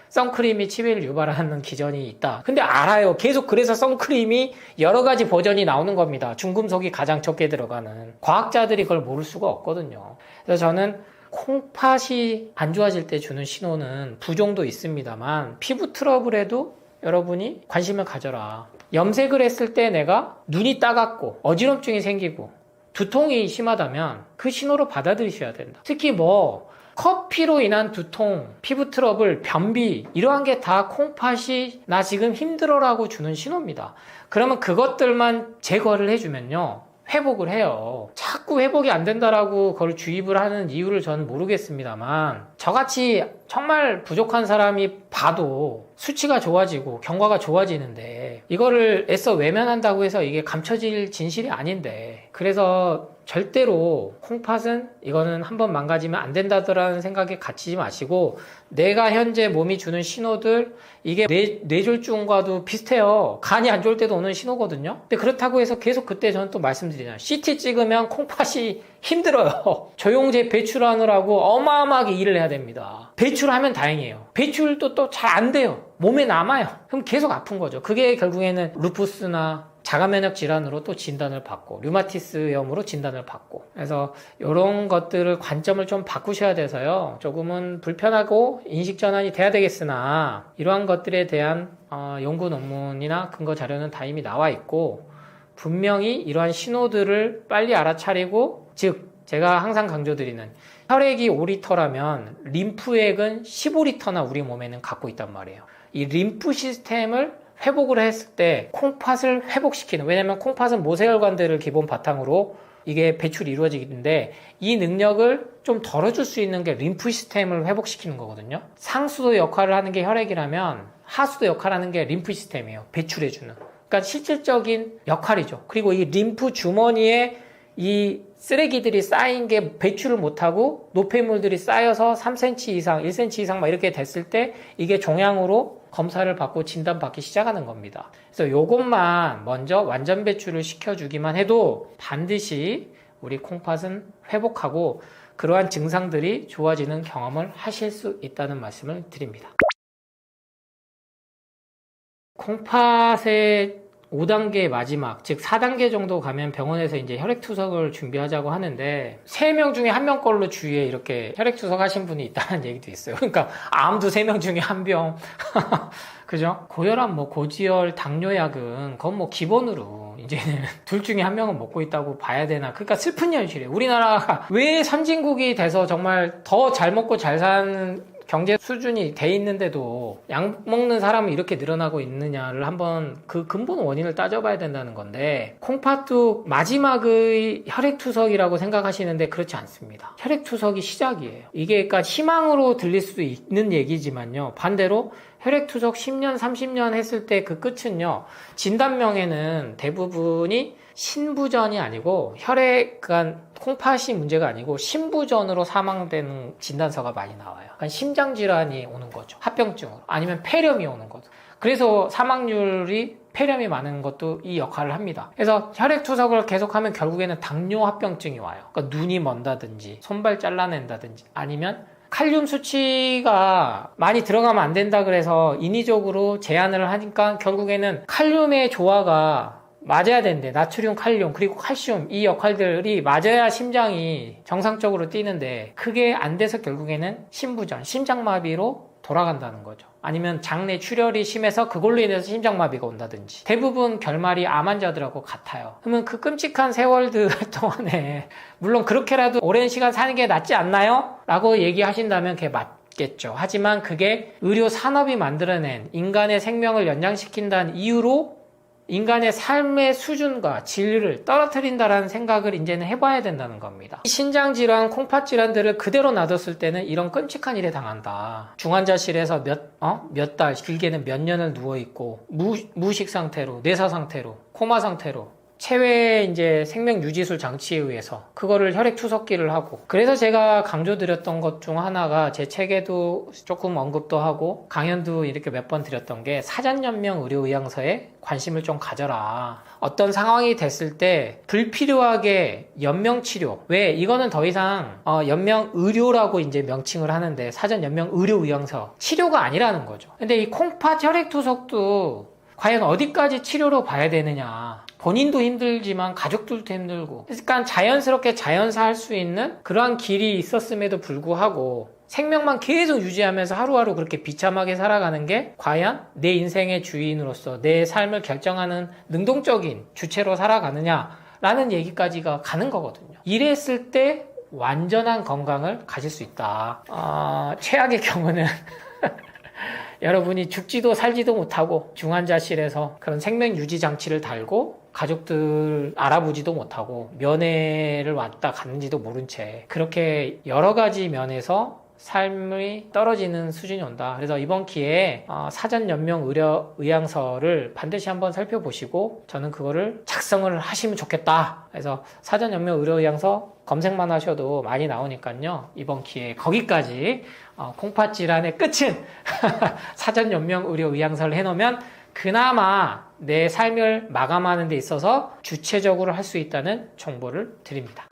선크림이 치매를 유발하는 기전이 있다. 근데 알아요. 계속 그래서 선크림이 여러 가지 버전이 나오는 겁니다. 중금속이 가장 적게 들어가는. 과학자들이 그걸 모를 수가 없거든요. 그래서 저는 콩팥이 안 좋아질 때 주는 신호는 부종도 있습니다만, 피부 트러블에도 여러분이 관심을 가져라. 염색을 했을 때 내가 눈이 따갑고 어지럼증이 생기고 두통이 심하다면 그 신호로 받아들이셔야 된다. 특히 커피로 인한 두통, 피부 트러블, 변비 이러한 게 다 콩팥이 나 지금 힘들어라고 주는 신호입니다. 그러면 그것들만 제거를 해주면요, 회복을 해요. 자꾸 회복이 안 된다라고 그걸 주입을 하는 이유를 저는 모르겠습니다만, 저같이 정말 부족한 사람이 봐도 수치가 좋아지고 경과가 좋아지는데 이거를 애써 외면한다고 해서 이게 감춰질 진실이 아닌데, 그래서 절대로 콩팥은 이거는 한번 망가지면 안 된다더라는 생각에 갇히지 마시고, 내가 현재 몸이 주는 신호들, 이게 뇌졸중과도 비슷해요. 간이 안 좋을 때도 오는 신호거든요. 근데 그렇다고 해서 계속 그때 저는 또 말씀드리잖아요. CT 찍으면 콩팥이 힘들어요. 조영제 배출하느라고 어마어마하게 일을 해야 됩니다. 배출하면 다행이에요. 배출도 또 잘 안 돼요. 몸에 남아요. 그럼 계속 아픈 거죠. 그게 결국에는 루푸스나 자가면역 질환으로 또 진단을 받고, 류마티스염으로 진단을 받고, 그래서 이런 것들을 관점을 좀 바꾸셔야 돼서요, 조금은 불편하고 인식 전환이 돼야 되겠으나, 이러한 것들에 대한 연구 논문이나 근거 자료는 다 이미 나와 있고, 분명히 이러한 신호들을 빨리 알아차리고, 즉 제가 항상 강조드리는, 혈액이 5리터라면 림프액은 15리터나 우리 몸에는 갖고 있단 말이에요. 이 림프 시스템을 회복을 했을 때 콩팥을 회복시키는, 왜냐면 콩팥은 모세혈관들을 기본 바탕으로 이게 배출이 이루어지는데, 이 능력을 좀 덜어줄 수 있는 게 림프 시스템을 회복시키는 거거든요. 상수도 역할을 하는 게 혈액이라면 하수도 역할을 하는 게 림프 시스템이에요. 배출해주는. 그러니까 실질적인 역할이죠. 그리고 이 림프 주머니에 이 쓰레기들이 쌓인 게 배출을 못하고 노폐물들이 쌓여서 3cm 이상, 1cm 이상 막 이렇게 됐을 때 이게 종양으로 검사를 받고 진단받기 시작하는 겁니다. 그래서 요것만 먼저 완전 배출을 시켜주기만 해도 반드시 우리 콩팥은 회복하고 그러한 증상들이 좋아지는 경험을 하실 수 있다는 말씀을 드립니다. 콩팥의 5단계 마지막, 즉 4단계 정도 가면 병원에서 이제 혈액투석을 준비하자고 하는데, 3명 중에 1명 걸로 주위에 이렇게 혈액투석 하신 분이 있다는 얘기도 있어요. 그러니까 암도 3명 중에 1병. 그죠? 고혈압, 고지혈, 당뇨약은 그건 기본으로 이제는 둘 중에 1명은 먹고 있다고 봐야 되나. 그러니까 슬픈 현실이에요. 우리나라가 왜 선진국이 돼서 정말 더 잘 먹고 잘 사는 경제 수준이 돼 있는데도 약 먹는 사람이 이렇게 늘어나고 있느냐를 한번 그 근본 원인을 따져봐야 된다는 건데, 콩팥도 마지막의 혈액투석이라고 생각하시는데 그렇지 않습니다. 혈액투석이 시작이에요. 이게 그러니까 희망으로 들릴 수도 있는 얘기지만요, 반대로 혈액투석 10년, 30년 했을 때 그 끝은요, 진단명에는 대부분이 신부전이 아니고 그러니까 콩팥이 문제가 아니고 신부전으로 사망되는 진단서가 많이 나와요. 그러니까 심장질환이 오는 거죠. 합병증으로. 아니면 폐렴이 오는 거죠. 그래서 사망률이 폐렴이 많은 것도 이 역할을 합니다. 그래서 혈액투석을 계속하면 결국에는 당뇨합병증이 와요. 그러니까 눈이 먼다든지 손발 잘라낸다든지 아니면 칼륨 수치가 많이 들어가면 안 된다 그래서 인위적으로 제한을 하니까 결국에는 칼륨의 조화가 맞아야 되는데 나트륨, 칼륨, 그리고 칼슘 이 역할들이 맞아야 심장이 정상적으로 뛰는데 그게 안 돼서 결국에는 심부전, 심장마비로 돌아간다는 거죠. 아니면 장내 출혈이 심해서 그걸로 인해서 심장마비가 온다든지 대부분 결말이 암 환자들하고 같아요. 그러면 그 끔찍한 세월들 동안에 물론 그렇게라도 오랜 시간 사는 게 낫지 않나요? 라고 얘기하신다면 그게 맞겠죠. 하지만 그게 의료 산업이 만들어낸 인간의 생명을 연장시킨다는 이유로 인간의 삶의 수준과 질을 떨어뜨린다라는 생각을 이제는 해봐야 된다는 겁니다. 신장질환, 콩팥질환들을 그대로 놔뒀을 때는 이런 끔찍한 일에 당한다. 중환자실에서 몇 달, 길게는 몇 년을 누워있고 무식 상태로, 뇌사 상태로, 코마 상태로 체외 이제 생명 유지술 장치에 의해서 그거를 혈액 투석기를 하고 그래서 제가 강조드렸던 것 중 하나가 제 책에도 조금 언급도 하고 강연도 이렇게 몇 번 드렸던 게 사전연명 의료의향서에 관심을 좀 가져라. 어떤 상황이 됐을 때 불필요하게 연명치료 왜 이거는 더 이상 연명의료라고 이제 명칭을 하는데 사전연명의료의향서 치료가 아니라는 거죠. 근데 이 콩팥 혈액 투석도 과연 어디까지 치료로 봐야 되느냐. 본인도 힘들지만 가족들도 힘들고 그러니까 자연스럽게 자연사할 수 있는 그러한 길이 있었음에도 불구하고 생명만 계속 유지하면서 하루하루 그렇게 비참하게 살아가는 게 과연 내 인생의 주인으로서 내 삶을 결정하는 능동적인 주체로 살아가느냐라는 얘기까지가 가는 거거든요. 이랬을 때 완전한 건강을 가질 수 있다. 최악의 경우는 여러분이 죽지도 살지도 못하고 중환자실에서 그런 생명 유지 장치를 달고 가족들 알아보지도 못하고 면회를 왔다 갔는지도 모른 채 그렇게 여러 가지 면에서 삶이 떨어지는 수준이 온다. 그래서 이번 기회에 사전연명 의향서를 반드시 한번 살펴보시고 저는 그거를 작성을 하시면 좋겠다. 그래서 사전연명 의향서 검색만 하셔도 많이 나오니까요. 이번 기회에 거기까지 콩팥 질환의 끝은 사전연명 의향서를 해놓으면 그나마 내 삶을 마감하는 데 있어서 주체적으로 할 수 있다는 정보를 드립니다.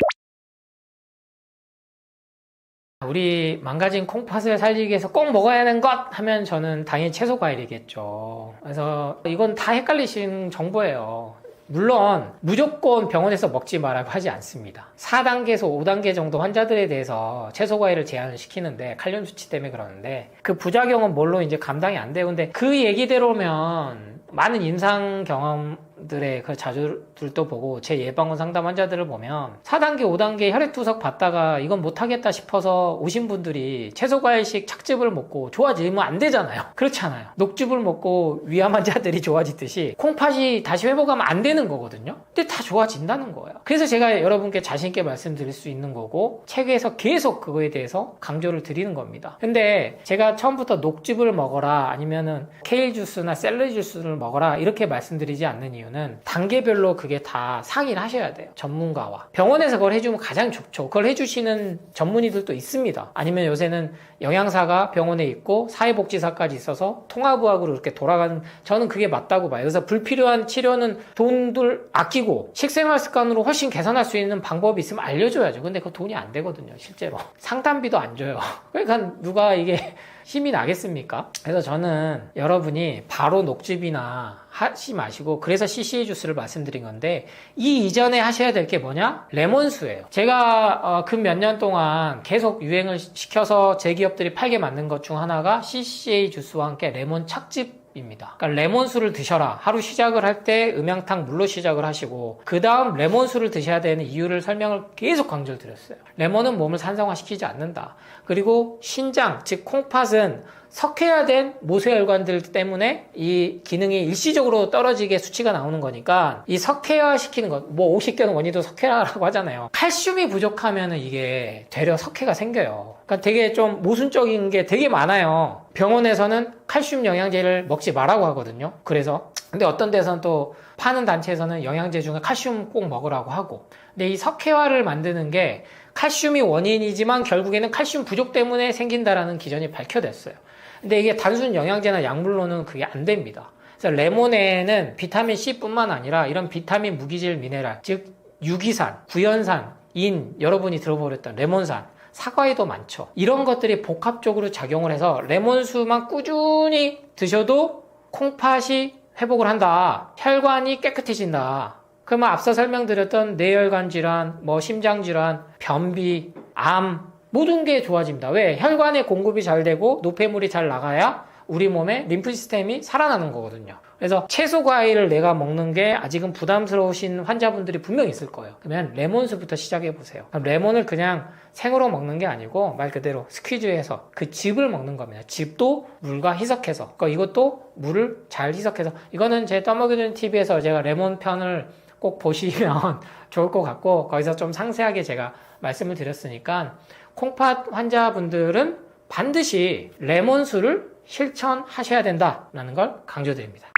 우리 망가진 콩팥을 살리기 위해서 꼭 먹어야 하는 것 하면 저는 당연히 채소 과일이겠죠. 그래서 이건 다 헷갈리신 정보예요. 물론 무조건 병원에서 먹지 말라고 하지 않습니다. 4단계에서 5단계 정도 환자들에 대해서 채소 과일을 제한을 시키는데 칼륨 수치 때문에 그러는데 그 부작용은 뭘로 이제 감당이 안 돼요. 근데 그 얘기대로면 많은 임상 경험들의 그 자주들도 보고 제 예방원 상담 환자들을 보면 4단계, 5단계 혈액투석 받다가 이건 못하겠다 싶어서 오신 분들이 채소과일식 착즙을 먹고 좋아지면 안 되잖아요. 그렇지 않아요. 녹즙을 먹고 위암 환자들이 좋아지듯이 콩팥이 다시 회복하면 안 되는 거거든요. 근데 다 좋아진다는 거예요. 그래서 제가 여러분께 자신있게 말씀드릴 수 있는 거고 책에서 계속 그거에 대해서 강조를 드리는 겁니다. 근데 제가 처음부터 녹즙을 먹어라 아니면은 케일 주스나 샐러리 주스를 먹어라 이렇게 말씀드리지 않는 이유는 단계별로 그게 다 상의를 하셔야 돼요. 전문가와. 병원에서 그걸 해주면 가장 좋죠. 그걸 해주시는 전문의들도 있습니다. 아니면 요새는 영양사가 병원에 있고 사회복지사까지 있어서 통합의학으로 이렇게 돌아가는 저는 그게 맞다고 봐요. 그래서 불필요한 치료는 돈들 아끼고 식생활 습관으로 훨씬 개선할 수 있는 방법이 있으면 알려줘야죠. 근데 그 돈이 안 되거든요. 실제로. 상담비도 안 줘요. 그러니까 누가 이게 힘이 나겠습니까? 그래서 저는 여러분이 바로 녹즙이나 하지 마시고 그래서 CCA 주스를 말씀드린 건데 이 이전에 하셔야 될 게 뭐냐? 레몬수예요. 제가 그 몇 년 동안 계속 유행을 시켜서 제 기업들이 팔게 만든 것 중 하나가 CCA 주스와 함께 레몬 착즙 입니다. 그러니까 레몬수를 드셔라. 하루 시작을 할 때 음양탕 물로 시작을 하시고 그 다음 레몬수를 드셔야 되는 이유를 설명을 계속 강조를 드렸어요. 레몬은 몸을 산성화시키지 않는다. 그리고 신장, 즉 콩팥은 석회화된 모세혈관들 때문에 이 기능이 일시적으로 떨어지게 수치가 나오는 거니까 이 석회화시키는 것, 뭐 50개는 원인도 석회화라고 하잖아요. 칼슘이 부족하면 이게 되려 석회가 생겨요. 그러니까 되게 좀 모순적인 게 되게 많아요. 병원에서는 칼슘 영양제를 먹지 말라고 하거든요. 그래서 근데 어떤 데서는 또 파는 단체에서는 영양제 중에 칼슘 꼭 먹으라고 하고 근데 이 석회화를 만드는 게 칼슘이 원인이지만 결국에는 칼슘 부족 때문에 생긴다라는 기전이 밝혀졌어요. 근데 이게 단순 영양제나 약물로는 그게 안 됩니다. 그래서 레몬에는 비타민 C뿐만 아니라 이런 비타민 무기질 미네랄, 즉 유기산, 구연산, 인, 여러분이 들어보셨던 레몬산, 사과에도 많죠. 이런 것들이 복합적으로 작용을 해서 레몬수만 꾸준히 드셔도 콩팥이 회복을 한다. 혈관이 깨끗해진다. 그러면 앞서 설명드렸던 뇌혈관 질환, 심장 질환, 변비, 암 모든 게 좋아집니다. 왜? 혈관의 공급이 잘 되고 노폐물이 잘 나가야 우리 몸의 림프 시스템이 살아나는 거거든요. 그래서 채소 과일을 내가 먹는 게 아직은 부담스러우신 환자분들이 분명히 있을 거예요. 그러면 레몬수부터 시작해 보세요. 레몬을 그냥 생으로 먹는 게 아니고 말 그대로 스퀴즈해서 그 즙을 먹는 겁니다. 즙도 물과 희석해서. 그러니까 이것도 물을 잘 희석해서. 이거는 제 떠먹여주는 TV에서 제가 레몬 편을 꼭 보시면 좋을 것 같고 거기서 좀 상세하게 제가 말씀을 드렸으니까 콩팥 환자분들은 반드시 레몬수를 실천하셔야 된다라는 걸 강조드립니다.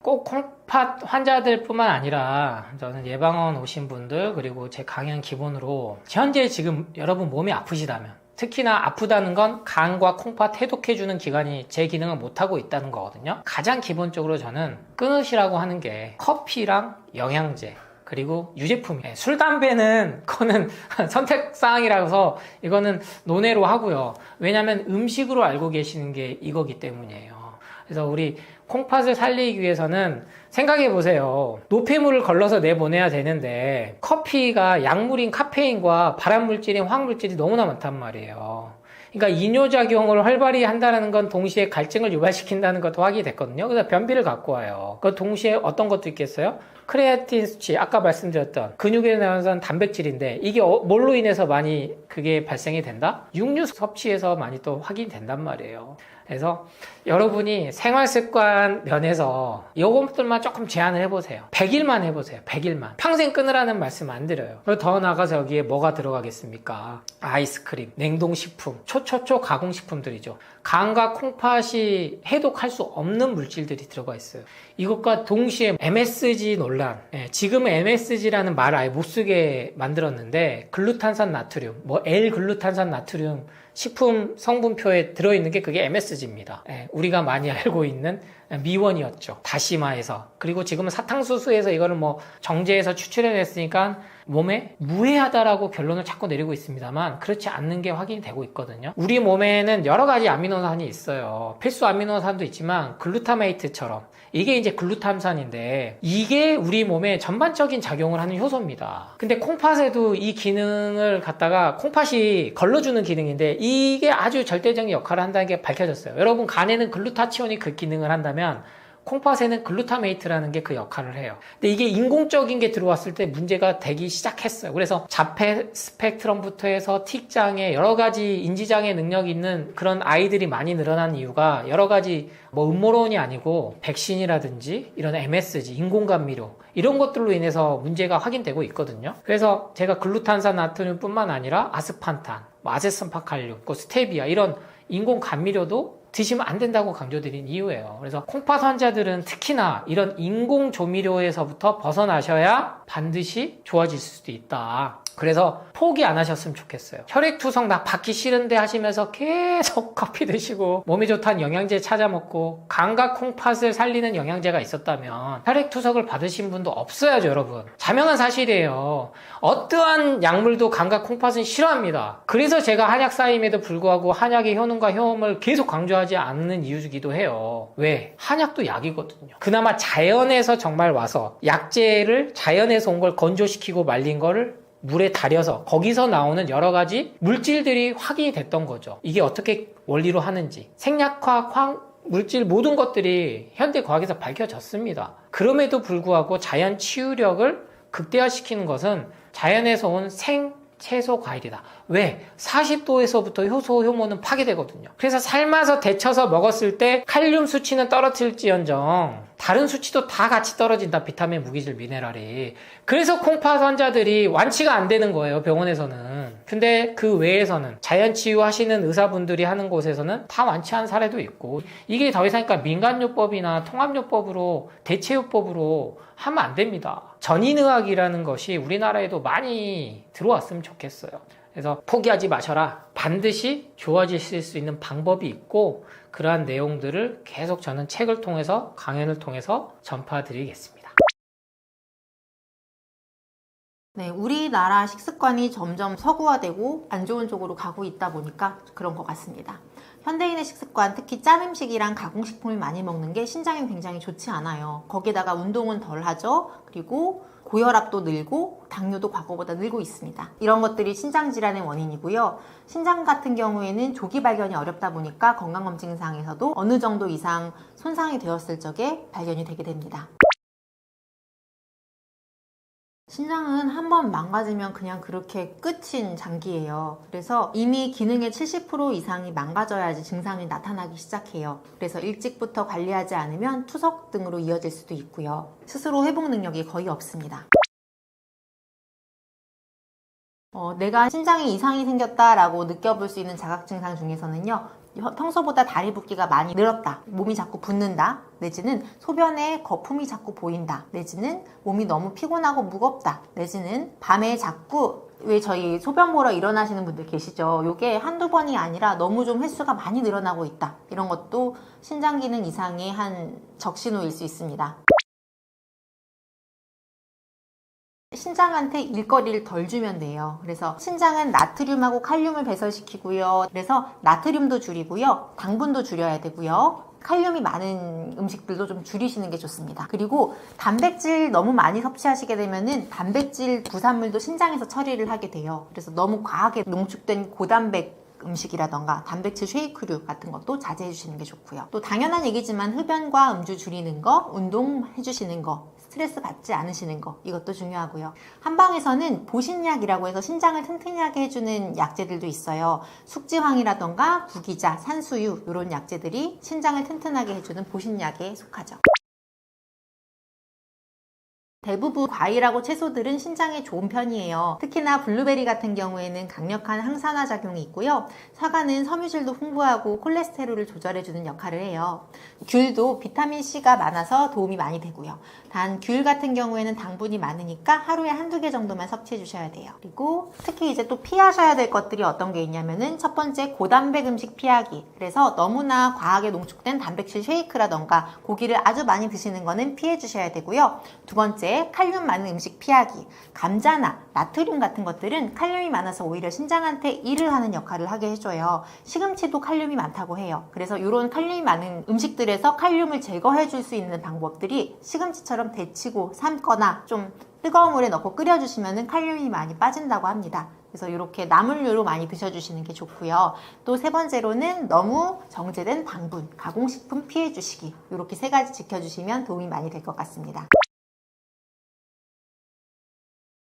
꼭 콩팥 환자들뿐만 아니라 저는 예방원 오신 분들 그리고 제 강연 기본으로 현재 지금 여러분 몸이 아프시다면 특히나 아프다는 건 간과 콩팥 해독해주는 기관이 제 기능을 못하고 있다는 거거든요. 가장 기본적으로 저는 끊으시라고 하는 게 커피랑 영양제 그리고 유제품이에요. 술, 담배는 그거는 선택사항이라서 이거는 논외로 하고요. 왜냐하면 음식으로 알고 계시는 게 이거기 때문이에요. 그래서 우리 콩팥을 살리기 위해서는 생각해 보세요. 노폐물을 걸러서 내보내야 되는데 커피가 약물인 카페인과 발암물질인 화학물질이 너무나 많단 말이에요. 그러니까 이뇨작용을 활발히 한다는 건 동시에 갈증을 유발시킨다는 것도 확인이 됐거든요. 그래서 변비를 갖고 와요. 그 동시에 어떤 것도 있겠어요? 크레아틴 수치, 아까 말씀드렸던 근육에 나오는 단백질인데 이게 뭘로 인해서 많이 그게 발생이 된다? 육류 섭취에서 많이 또 확인이 된단 말이에요. 그래서 여러분이 생활습관 면에서 요것들만 조금 제한을 해보세요. 100일만 해보세요. 100일만. 평생 끊으라는 말씀 안 드려요. 그리고 더 나아가서 여기에 뭐가 들어가겠습니까? 아이스크림, 냉동식품, 초초초 가공식품들이죠. 간과 콩팥이 해독할 수 없는 물질들이 들어가 있어요. 이것과 동시에 MSG 논란. 지금 MSG라는 말 아예 못 쓰게 만들었는데 글루탄산 나트륨, L글루탄산 나트륨 식품 성분표에 들어있는 게 그게 MSG입니다. 우리가 많이 알고 있는 미원이었죠. 다시마에서. 그리고 지금은 사탕수수에서 이거를 정제해서 추출해냈으니까 몸에 무해하다라고 결론을 자꾸 내리고 있습니다만 그렇지 않는 게 확인이 되고 있거든요. 우리 몸에는 여러 가지 아미노산이 있어요. 필수 아미노산도 있지만 글루타메이트처럼 이게 이제 글루탐산인데 이게 우리 몸에 전반적인 작용을 하는 효소입니다. 근데 콩팥에도 이 기능을 갖다가 콩팥이 걸러주는 기능인데 이게 아주 절대적인 역할을 한다는 게 밝혀졌어요. 여러분 간에는 글루타치온이 그 기능을 한다면 콩팥에는 글루타메이트라는 게 그 역할을 해요. 근데 이게 인공적인 게 들어왔을 때 문제가 되기 시작했어요. 그래서 자폐 스펙트럼부터 해서 틱장애, 여러 가지 인지장애 능력이 있는 그런 아이들이 많이 늘어난 이유가 여러 가지 음모론이 아니고 백신이라든지 이런 MSG, 인공감미료 이런 것들로 인해서 문제가 확인되고 있거든요. 그래서 제가 글루탄산 나트륨뿐만 아니라 아스판탄, 아세선파칼륨, 스테비아 이런 인공감미료도 드시면 안 된다고 강조드린 이유예요. 그래서 콩팥 환자들은 특히나 이런 인공 조미료에서부터 벗어나셔야 반드시 좋아질 수도 있다. 그래서 포기 안 하셨으면 좋겠어요. 혈액투석 나 받기 싫은데 하시면서 계속 커피 드시고 몸에 좋다는 영양제 찾아 먹고 간과 콩팥을 살리는 영양제가 있었다면 혈액투석을 받으신 분도 없어야죠, 여러분. 자명한 사실이에요. 어떠한 약물도 간과 콩팥은 싫어합니다. 그래서 제가 한약 사임에도 불구하고 한약의 효능과 효험을 계속 강조하지 않는 이유이기도 해요. 왜? 한약도 약이거든요. 그나마 자연에서 정말 와서 약재를 자연에서 온 걸 건조시키고 말린 거를 물에 달여서 거기서 나오는 여러 가지 물질들이 확인이 됐던 거죠. 이게 어떻게 원리로 하는지. 생약화학, 화학 물질 모든 것들이 현대 과학에서 밝혀졌습니다. 그럼에도 불구하고 자연 치유력을 극대화시키는 것은 자연에서 온 채소 과일이다. 왜? 40도에서부터 효소 효모는 파괴되거든요. 그래서 삶아서 데쳐서 먹었을 때 칼륨 수치는 떨어질지언정 다른 수치도 다 같이 떨어진다. 비타민, 무기질, 미네랄이. 그래서 콩팥 환자들이 완치가 안 되는 거예요, 병원에서는. 근데 그 외에서는 자연 치유하시는 의사분들이 하는 곳에서는 다 완치한 사례도 있고 이게 더 이상 민간요법이나 통합요법으로 대체요법으로 하면 안 됩니다. 전인의학이라는 것이 우리나라에도 많이 들어왔으면 좋겠어요. 그래서 포기하지 마셔라. 반드시 좋아지실 수 있는 방법이 있고 그러한 내용들을 계속 저는 책을 통해서 강연을 통해서 전파드리겠습니다. 네, 우리나라 식습관이 점점 서구화되고 안 좋은 쪽으로 가고 있다 보니까 그런 것 같습니다. 현대인의 식습관, 특히 짠 음식이랑 가공식품을 많이 먹는 게 신장에 굉장히 좋지 않아요. 거기다가 운동은 덜 하죠. 그리고 고혈압도 늘고 당뇨도 과거보다 늘고 있습니다. 이런 것들이 신장 질환의 원인이고요. 신장 같은 경우에는 조기 발견이 어렵다 보니까 건강검진상에서도 어느 정도 이상 손상이 되었을 적에 발견이 되게 됩니다. 신장은 한번 망가지면 그냥 그렇게 끝인 장기예요. 그래서 이미 기능의 70% 이상이 망가져야지 증상이 나타나기 시작해요. 그래서 일찍부터 관리하지 않으면 투석 등으로 이어질 수도 있고요. 스스로 회복 능력이 거의 없습니다. 내가 신장에 이상이 생겼다라고 느껴볼 수 있는 자각 증상 중에서는요. 평소보다 다리 붓기가 많이 늘었다, 몸이 자꾸 붓는다, 내지는 소변에 거품이 자꾸 보인다, 내지는 몸이 너무 피곤하고 무겁다, 내지는 밤에 자꾸 왜 저희 소변 보러 일어나시는 분들 계시죠? 요게 한두 번이 아니라 너무 좀 횟수가 많이 늘어나고 있다. 이런 것도 신장 기능 이상의 한 적신호일 수 있습니다. 신장한테 일거리를 덜 주면 돼요. 그래서 신장은 나트륨하고 칼륨을 배설시키고요. 그래서 나트륨도 줄이고요. 당분도 줄여야 되고요. 칼륨이 많은 음식들도 좀 줄이시는 게 좋습니다. 그리고 단백질 너무 많이 섭취하시게 되면은 단백질 부산물도 신장에서 처리를 하게 돼요. 그래서 너무 과하게 농축된 고단백 음식이라던가 단백질 쉐이크류 같은 것도 자제해 주시는 게 좋고요. 또 당연한 얘기지만 흡연과 음주 줄이는 거, 운동해 주시는 거, 스트레스 받지 않으시는 거, 이것도 중요하고요. 한방에서는 보신약이라고 해서 신장을 튼튼하게 해주는 약재들도 있어요. 숙지황이라던가 구기자, 산수유 이런 약재들이 신장을 튼튼하게 해주는 보신약에 속하죠. 대부분 과일하고 채소들은 신장에 좋은 편이에요. 특히나 블루베리 같은 경우에는 강력한 항산화 작용이 있고요. 사과는 섬유질도 풍부하고 콜레스테롤을 조절해주는 역할을 해요. 귤도 비타민C가 많아서 도움이 많이 되고요. 단 귤 같은 경우에는 당분이 많으니까 하루에 한두 개 정도만 섭취해 주셔야 돼요. 그리고 특히 이제 또 피하셔야 될 것들이 어떤 게 있냐면은 첫 번째 고단백 음식 피하기. 그래서 너무나 과하게 농축된 단백질 쉐이크라던가 고기를 아주 많이 드시는 거는 피해 주셔야 되고요. 두 번째 칼륨 많은 음식 피하기. 감자나 나트륨 같은 것들은 칼륨이 많아서 오히려 신장한테 일을 하는 역할을 하게 해줘요. 시금치도 칼륨이 많다고 해요. 그래서 이런 칼륨이 많은 음식들에서 칼륨을 제거해 줄 수 있는 방법들이 시금치처럼 데치고 삶거나 좀 뜨거운 물에 넣고 끓여주시면 칼륨이 많이 빠진다고 합니다. 그래서 이렇게 나물류로 많이 드셔주시는 게 좋고요. 또 세 번째로는 너무 정제된 당분, 가공식품 피해 주시기. 이렇게 세 가지 지켜주시면 도움이 많이 될 것 같습니다.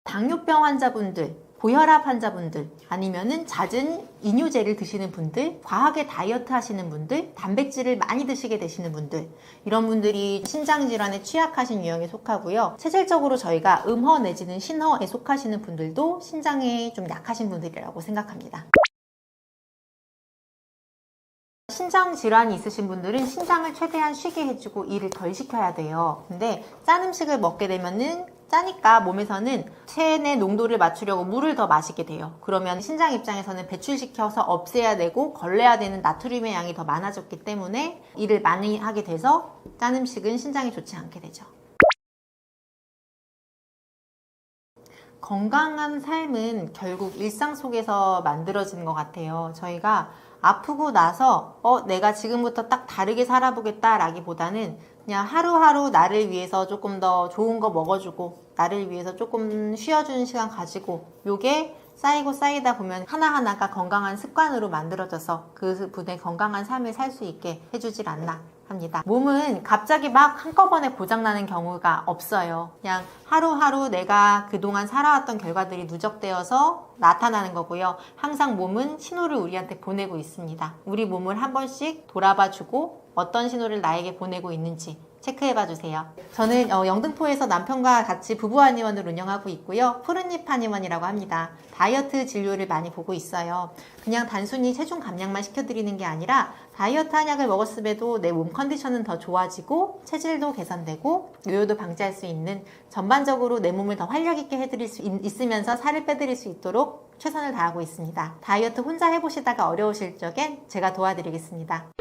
당뇨병 환자분들, 고혈압 환자분들, 아니면은 잦은 이뇨제를 드시는 분들, 과하게 다이어트 하시는 분들, 단백질을 많이 드시게 되시는 분들, 이런 분들이 신장질환에 취약하신 유형에 속하고요. 체질적으로 저희가 음허 내지는 신허에 속하시는 분들도 신장에 좀 약하신 분들이라고 생각합니다. 신장 질환이 있으신 분들은 신장을 최대한 쉬게 해주고 일을 덜 시켜야 돼요. 근데 짠 음식을 먹게 되면은 짜니까 몸에서는 체내 농도를 맞추려고 물을 더 마시게 돼요. 그러면 신장 입장에서는 배출시켜서 없애야 되고 걸러야 되는 나트륨의 양이 더 많아졌기 때문에 일을 많이 하게 돼서 짠 음식은 신장에 좋지 않게 되죠. 건강한 삶은 결국 일상 속에서 만들어지는 것 같아요. 저희가 아프고 나서 내가 지금부터 딱 다르게 살아보겠다 라기보다는 그냥 하루하루 나를 위해서 조금 더 좋은 거 먹어주고 나를 위해서 조금 쉬어주는 시간 가지고 요게 쌓이고 쌓이다 보면 하나하나가 건강한 습관으로 만들어져서 그 분의 건강한 삶을 살 수 있게 해주질 않나 합니다. 몸은 갑자기 막 한꺼번에 고장나는 경우가 없어요. 그냥 하루하루 내가 그동안 살아왔던 결과들이 누적되어서 나타나는 거고요. 항상 몸은 신호를 우리한테 보내고 있습니다. 우리 몸을 한 번씩 돌아봐주고 어떤 신호를 나에게 보내고 있는지 체크해봐 주세요. 저는 영등포에서 남편과 같이 부부 한의원을 운영하고 있고요. 푸른잎 한의원이라고 합니다. 다이어트 진료를 많이 보고 있어요. 그냥 단순히 체중 감량만 시켜드리는 게 아니라 다이어트 한약을 먹었음에도 내 몸 컨디션은 더 좋아지고 체질도 개선되고 요요도 방지할 수 있는 전반적으로 내 몸을 더 활력 있게 해드릴 수 있으면서 살을 빼드릴 수 있도록 최선을 다하고 있습니다. 다이어트 혼자 해보시다가 어려우실 적엔 제가 도와드리겠습니다.